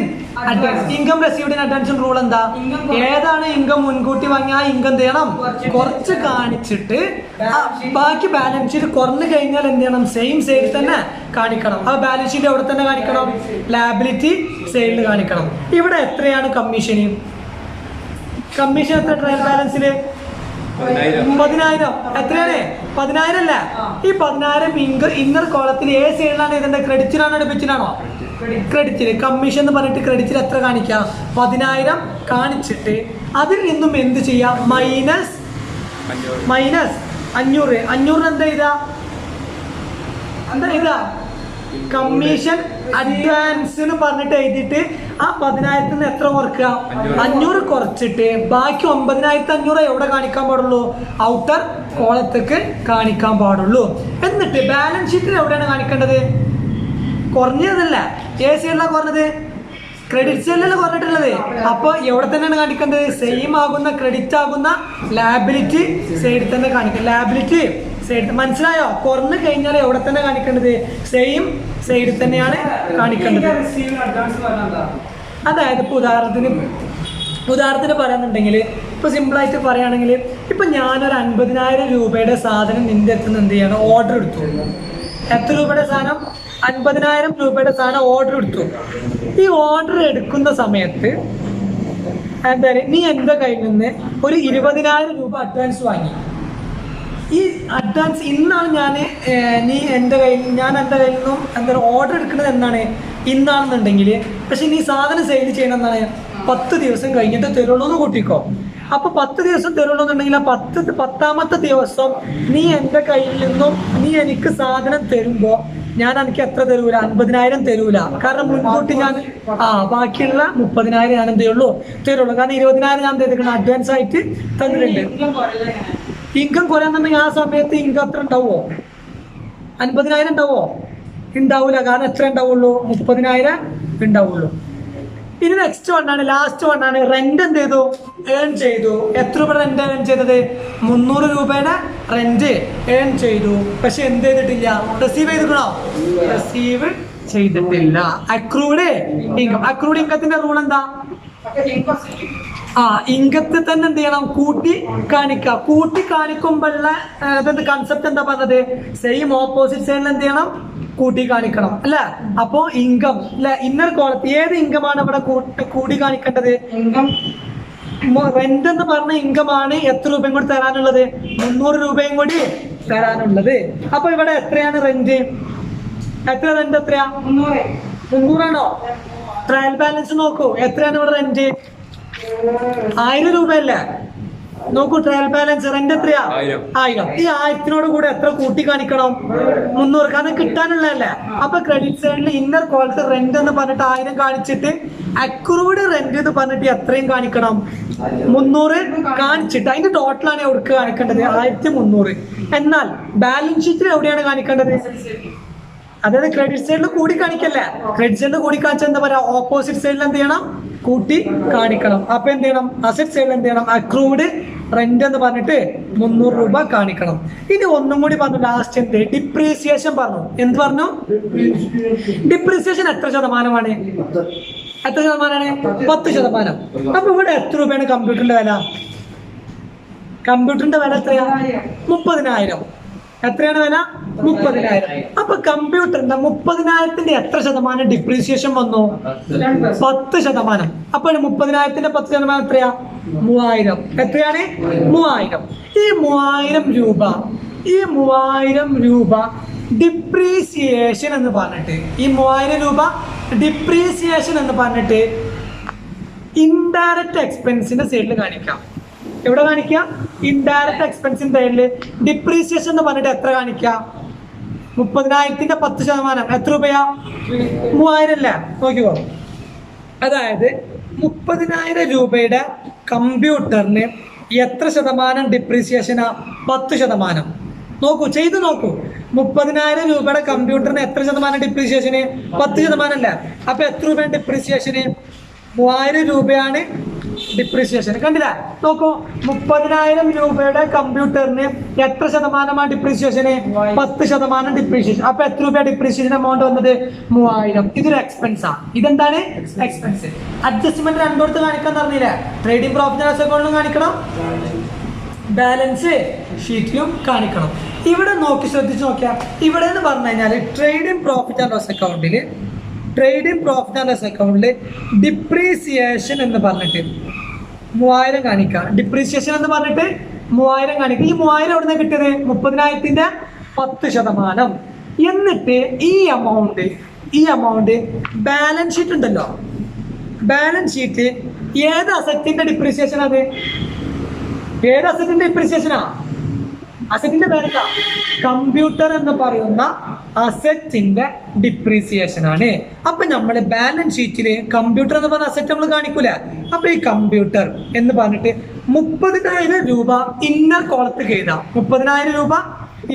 in advance rule എന്താ? ഏതാണ് ഇൻകം മുൻകൂട്ടി വാങ്ങിയ ആ ഇൻകം ചെയ്യണം കുറച്ച് കാണിച്ചിട്ട് ബാക്കി ബാലൻസ് ഷീറ്റ് കുറഞ്ഞു കഴിഞ്ഞാൽ എന്ത് ചെയ്യണം? സെയിം സൈഡിൽ തന്നെ കാണിക്കണം. ആ ബാലൻസ് ഷീറ്റ് എവിടെ തന്നെ കാണിക്കണം? ലാബിലിറ്റി സൈഡിൽ കാണിക്കണം. ഇവിടെ എത്രയാണ് കമ്മീഷൻ? എത്ര ട്രയൽ ബാലൻസിൽ? 10000. എത്രയാണ്? 10000 അല്ല. ഈ 10000 ഇന്നർ കോളത്തിൽ ഏത് സൈഡിലാണ് ഇതിന്റെ? ക്രെഡിറ്റിലാണോ ഡെബിറ്റിലാണോ? ക്രെഡിറ്റിൽ. കമ്മീഷൻ എന്ന് പറഞ്ഞിട്ട് ക്രെഡിറ്റിൽ എത്ര കാണിക്കാം? 10000 കാണിച്ചിട്ട് അതിൽ നിന്നും എന്ത് ചെയ്യാം? മൈനസ് 500. 500 എന്താ ചെയ്താ? കമ്മീഷൻ അഡ്വാൻസ് എന്ന് പറഞ്ഞിട്ട് എഴുതിയിട്ട് ആ 10,000 എത്ര കുറക്കുക? 500 കുറച്ചിട്ട് ബാക്കി 9,500 എവിടെ കാണിക്കാൻ പാടുള്ളൂ? ഔട്ടർ കോളത്തേക്ക് കാണിക്കാൻ പാടുള്ളൂ. എന്നിട്ട് ബാലൻസ് ഷീറ്റിൽ എവിടെയാണ് കാണിക്കേണ്ടത്? കുറഞ്ഞതല്ല, സൈഡിലാണ് കുറഞ്ഞത്, ക്രെഡിറ്റ് സൈഡിലല്ല കുറഞ്ഞിട്ടുള്ളത്. അപ്പൊ എവിടെ തന്നെയാണ് കാണിക്കേണ്ടത്? സെയിം ആകുന്ന ക്രെഡിറ്റ് ആകുന്ന ലാബിലിറ്റി സൈഡിൽ തന്നെ കാണിക്കുക. ലാബിലിറ്റി സൈഡ് മനസ്സിലായോ? കുറഞ്ഞു കഴിഞ്ഞാൽ എവിടെ തന്നെ കാണിക്കേണ്ടത്? സെയിം സൈഡിൽ തന്നെയാണ് കാണിക്കേണ്ടത്. അതായത് ഇപ്പൊ ഉദാഹരണത്തിന് പറയാന്നുണ്ടെങ്കിൽ, ഇപ്പൊ സിമ്പിളായിട്ട് പറയുകയാണെങ്കിൽ, ഇപ്പൊ ഞാനൊരു 50,000 രൂപയുടെ സാധനം നിന്റെ അടുത്ത് എന്ത് ചെയ്യണം? ഓർഡർ എടുത്തു. എത്ര രൂപയുടെ സാധനം? 50,000 രൂപയുടെ സാധനം ഓർഡർ എടുത്തു. ഈ ഓർഡർ എടുക്കുന്ന സമയത്ത് എന്താ പറയുക, നീ എൻ്റെ കയ്യിൽ നിന്ന് ഒരു 20,000 രൂപ അഡ്വാൻസ് വാങ്ങി. ഈ അഡ്വാൻസ് ഇന്നാണ് ഞാൻ എൻ്റെ കയ്യിൽ നിന്നും എന്താ ഓർഡർ എടുക്കുന്നത് എന്നാണ് ഇന്നാണെന്നുണ്ടെങ്കിൽ, പക്ഷെ നീ സാധനം സെയിൽ ചെയ്യണം എന്നാണ് 10 ദിവസം കഴിഞ്ഞിട്ട് തരുള്ളൂ എന്ന് കൂട്ടിക്കോ. അപ്പൊ 10 ദിവസം തരുള്ളൂ എന്നുണ്ടെങ്കിൽ ആ 10ാമത്തെ ദിവസം നീ എൻ്റെ കയ്യിൽ നിന്നും നീ എനിക്ക് സാധനം തരുമ്പോ ഞാൻ എനിക്ക് എത്ര തരൂല? 50,000 തരൂല. കാരണം മുൻകൂട്ടി ഞാൻ ബാക്കിയുള്ള 30,000 ഞാൻ എന്ത് ചെയ്യുള്ളൂ? തരുള്ളൂ. കാരണം 20,000 ഞാൻ തരുന്നത് അഡ്വാൻസ് ആയിട്ട് തന്നിട്ടുണ്ട്. ഇൻകം കുറയാന്നുണ്ടെങ്കിൽ ആ സമയത്ത് ഇൻകം എത്ര ഉണ്ടാവുമോ? 50,000 ഉണ്ടാവോ? ഉണ്ടാവൂല. കാരണം എത്ര ഉണ്ടാവുള്ളൂ? 30,000 ഉണ്ടാവുള്ളൂ. ഇനി നെക്സ്റ്റ് വണ്ണാണ്, ലാസ്റ്റ് വണ്ണാണ്. റെന്റ് എന്ത് ചെയ്തു? ഏൺ ചെയ്തു. എത്ര രൂപ റെന്റ് ഏൺ ചെയ്തത്? 300 രൂപയുടെ റെന്റ് ഏൺ ചെയ്തു. പക്ഷെ എന്ത് ചെയ്തിട്ടില്ല? റിസീവ് ചെയ്തിട്ടുണ്ടോ? റിസീവ് ചെയ്തിട്ടില്ല. Accrued income. അക്രൂഡ് ഇൻകത്തിന്റെ റൂൾ എന്താ? ഇൻകത്തിൽ തന്നെ എന്ത് ചെയ്യണം? കൂട്ടി കാണിക്കുക. കൂട്ടി കാണിക്കുമ്പോഴുള്ള കൺസെപ്റ്റ് എന്താ പറഞ്ഞത്? സെയിം ഓപ്പോസിറ്റ് സൈഡിൽ എന്ത് ചെയ്യണം? കൂട്ടി കാണിക്കണം അല്ലെ? അപ്പോ ഇൻകം അല്ലെ, ഇന്നർ കോളത്ത് ഏത് ഇൻകമാണ് ഇവിടെ കൂടി കാണിക്കേണ്ടത്? ഇൻകം. റെന്റ് എന്ന് പറഞ്ഞ ഇൻകം ആണ് എത്ര രൂപയും കൂടി തരാനുള്ളത്? 300 രൂപയും കൂടി തരാനുള്ളത്. അപ്പൊ ഇവിടെ എത്രയാണ് റെന്റ്? എത്ര റെന്റ്? എത്രയാ? 300 ആണോ? ട്രയൽ ബാലൻസ് നോക്കൂ. എത്രയാണ് ഇവിടെ റെന്റ്? 1000 രൂപയല്ലേ? നോക്കൂ, ട്രയൽ ബാലൻസ് റെന്റ് എത്രയാ? 1000. ഈ 1000 കൂടെ എത്ര കൂട്ടി കാണിക്കണം? 300. കാരണം കിട്ടാനുള്ളതല്ലേ. അപ്പൊ ക്രെഡിറ്റ് സൈഡിൽ ഇന്നർ കോളത്ത് റെന്റ് എന്ന് പറഞ്ഞിട്ട് 1000 കാണിച്ചിട്ട് അക്രൂഡ് റെന്റ് എന്ന് പറഞ്ഞിട്ട് എത്രയും കാണിക്കണം? 300 കാണിച്ചിട്ട് അതിന്റെ ടോട്ടലാണ് എവിടെ കാണിക്കേണ്ടത്? 1300. എന്നാൽ ബാലൻസ് ഷീറ്റിൽ എവിടെയാണ് കാണിക്കേണ്ടത്? അതായത് ക്രെഡിറ്റ് സൈഡിൽ കൂടി കാണിക്കല്ലേ? ക്രെഡിറ്റ് സൈഡിൽ കൂടി കാണിച്ചാൽ എന്താ പറയാ? ഓപ്പോസിറ്റ് സൈഡിൽ എന്ത് ചെയ്യണം? കൂട്ടി കാണിക്കണം. അപ്പൊ എന്ത് ചെയ്യണം? അസറ്റ് സൈഡിൽ എന്ത് ചെയ്യണം? അക്രൂഡ് റെന്റ് എന്ന് പറഞ്ഞിട്ട് 300 രൂപ കാണിക്കണം. ഇനി ഒന്നും കൂടി പറഞ്ഞു. ലാസ്റ്റ് എന്ത്? ഡിപ്രീസിയേഷൻ പറഞ്ഞു. എന്ത് പറഞ്ഞു? ഡിപ്രീസിയേഷൻ എത്ര ശതമാനമാണ്? എത്ര ശതമാനമാണ്? 10%. അപ്പൊ ഇവിടെ എത്ര രൂപയാണ് കമ്പ്യൂട്ടറിന്റെ വില? കമ്പ്യൂട്ടറിന്റെ വില എത്രയാ? 30,000. എത്രയാണ് വില? 30,000. അപ്പൊ കമ്പ്യൂട്ടറിന്റെ 30,000ന്റെ എത്ര ശതമാനം ഡിപ്രീസിയേഷൻ വന്നു? 10%. അപ്പൊ 30,000ന്റെ 10% എത്രയാ? 3000. എത്രയാണ്? 3000. ഈ 3000 രൂപ ഡിപ്രീസിയേഷൻ എന്ന് പറഞ്ഞിട്ട്, ഈ 3000 രൂപ ഡിപ്രീസിയേഷൻ എന്ന് പറഞ്ഞിട്ട് ഇൻഡയറക്റ്റ് എക്സ്പെൻസിന്റെ സൈഡിൽ കാണിക്കാം. എവിടെ കാണിക്കാം? ഇൻഡയറക്റ്റ് എക്സ്പെൻസിന്റെ സൈഡിൽ ഡിപ്രീസിയേഷൻ എന്ന് പറഞ്ഞിട്ട് എത്ര കാണിക്കാം? 30,000ന്റെ 10% എത്ര രൂപയാ? 3000 അല്ലേ? നോക്കിക്കോ. അതായത് 30,000 രൂപയുടെ കമ്പ്യൂട്ടറിന് എത്ര ശതമാനം ഡിപ്രീസിയേഷനാ? 10%. നോക്കൂ, ചെയ്ത് നോക്കൂ. 30,000 രൂപയുടെ കമ്പ്യൂട്ടറിന് എത്ര ശതമാനം ഡിപ്രീസിയേഷന്? 10% അല്ലേ? അപ്പൊ എത്ര രൂപയാണ് ഡിപ്രീസിയേഷന്? 3000 രൂപയാണ് ഡിപ്രീസിയേഷൻ. കണ്ടില്ല? നോക്കൂ, 30,000 രൂപയുടെ കമ്പ്യൂട്ടറിന് എത്ര ശതമാനമാണ് ഡിപ്രീസിയേഷന്? 10% ഡിപ്രീസിയേഷൻ. അപ്പൊ എത്ര രൂപ ഡിപ്രീസിയേഷൻ എമൗണ്ട് വന്നത്? 3000. ഇതൊരു എക്സ്പെൻസാ. ഇതെന്താണ്? എക്സ്പെൻസ്. അഡ്ജസ്റ്റ്മെന്റ് രണ്ടോടത്ത് കാണിക്കാൻ പറഞ്ഞില്ലേ? ട്രേഡിംഗ് പ്രോഫിറ്റ് ആൻഡ് ലോസ് അക്കൗണ്ടിലും കാണിക്കണം, ബാലൻസ് ഷീറ്റിലും കാണിക്കണം. ഇവിടെ നോക്കി ശ്രദ്ധിച്ച് നോക്കിയാൽ ഇവിടെ എന്ന് പറഞ്ഞു കഴിഞ്ഞാൽ ട്രേഡിംഗ് പ്രോഫിറ്റ് ആൻഡ് ലോസ് അക്കൗണ്ടിൽ ഡിപ്രീസിയേഷൻ എന്ന് പറഞ്ഞിട്ട് 3000 കാണിക്കാം. ഡിപ്രീസിയേഷൻ എന്ന് പറഞ്ഞിട്ട് 3000 കാണിക്കാം. ഈ 3000 എവിടെ നിന്ന് കിട്ടിയത്? 30,000ന്റെ 10%. എന്നിട്ട് ഈ എമൗണ്ട് ബാലൻസ് ഷീറ്റ് ഉണ്ടല്ലോ, ബാലൻസ് ഷീറ്റ് ഏത് അസറ്റിന്റെ ഡിപ്രീസിയേഷൻ? അത് ഏത് അസറ്റിന്റെ ഡിപ്രീസിയേഷനാ? അസറ്റിന്റെ പേരെന്താ? കമ്പ്യൂട്ടർ എന്ന് പറയുന്ന അസറ്റിന്റെ ഡിപ്രീസിയേഷൻ ആണ്. അപ്പൊ നമ്മള് ബാലൻസ് ഷീറ്റില് കമ്പ്യൂട്ടർ എന്ന് പറഞ്ഞ അസറ്റ് നമ്മൾ കാണിക്കൂല. അപ്പൊ ഈ കമ്പ്യൂട്ടർ എന്ന് പറഞ്ഞിട്ട് 30,000 രൂപ ഇന്നർ കോളത്തേക്ക് എഴുതാം. 30,000 രൂപ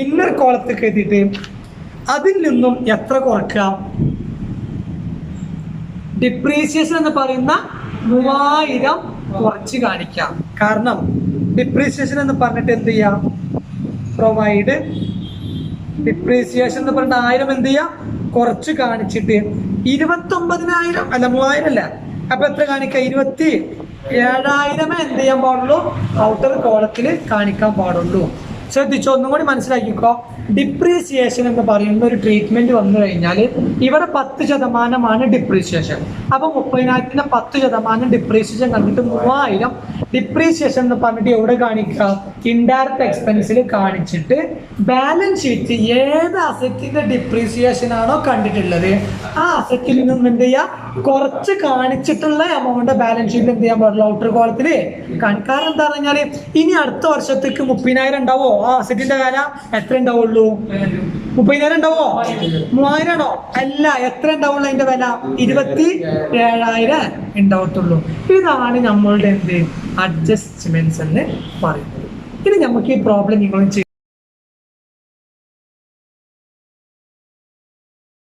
ഇന്നർ കോളത്തേക്ക് എഴുതിയിട്ട് അതിൽ നിന്നും എത്ര കുറക്കാം? ഡിപ്രീസിയേഷൻ എന്ന് പറയുന്ന 3000 കുറച്ച് കാണിക്കാം. കാരണം ഡിപ്രീസിയേഷൻ എന്ന് പറഞ്ഞിട്ട് എന്ത് ചെയ്യാം? പ്രൊവൈഡ് ഡിപ്രീസിയേഷൻ എന്ന് പറഞ്ഞിട്ട് 1000 എന്ത് ചെയ്യാം? കുറച്ച് കാണിച്ചിട്ട് 29,000 അല്ല 3000 അല്ല, അപ്പൊ എത്ര കാണിക്കാം? 27,000 എന്ത് ചെയ്യാൻ പാടുള്ളൂ? ഔട്ടർ കോളത്തിൽ കാണിക്കാൻ പാടുള്ളൂ. ശ്രദ്ധിച്ചോ, ഒന്നും കൂടി മനസ്സിലാക്കിക്കോ. ഡിപ്രീസിയേഷൻ എന്ന് പറയുന്ന ഒരു ട്രീറ്റ്മെന്റ് വന്നു കഴിഞ്ഞാൽ ഇവിടെ 10% ഡിപ്രീസിയേഷൻ. അപ്പൊ 30,000 10% ഡിപ്രീസിയേഷൻ കണ്ടിട്ട് 3000 ഡിപ്രീസിയേഷൻ എന്ന് പറഞ്ഞിട്ട് എവിടെ കാണിക്കുക? ഇൻഡയറക്റ്റ് എക്സ്പെൻസിൽ കാണിച്ചിട്ട് ബാലൻസ് ഷീറ്റ് ഏത് അസറ്റിന്റെ ഡിപ്രീസിയേഷൻ ആണോ കണ്ടിട്ടുള്ളത് ആ അസറ്റിൽ നിന്നും എന്ത് ചെയ്യാം? കുറച്ച് കാണിച്ചിട്ടുള്ള എമൗണ്ട് ബാലൻസ് ഷീറ്റിൽ എന്ത് ചെയ്യാൻ പാടുള്ളൂ? ഔട്ടർ കോളത്തിൽ കാണിക്കാറ്. എന്താ പറഞ്ഞാല് ഇനി അടുത്ത വർഷത്തേക്ക് 30,000 ഉണ്ടാവോ? ആ അസറ്റിന്റെ വില എത്ര ഉണ്ടാവുള്ളൂ? 30,000 ഉണ്ടാവോ? 3,000 ആണോ? അല്ല, എത്ര ഉണ്ടാവുള്ളൂ? അതിന്റെ വില 27,000 ഉണ്ടാവത്തുള്ളൂ. ഇതാണ് നമ്മളുടെ എന്ത് അഡ്ജസ്റ്റ്മെന്റ്സ് എന്ന് പറയുന്നത്. ഇനി നമുക്ക് ഈ പ്രോബ്ലം നിങ്ങളും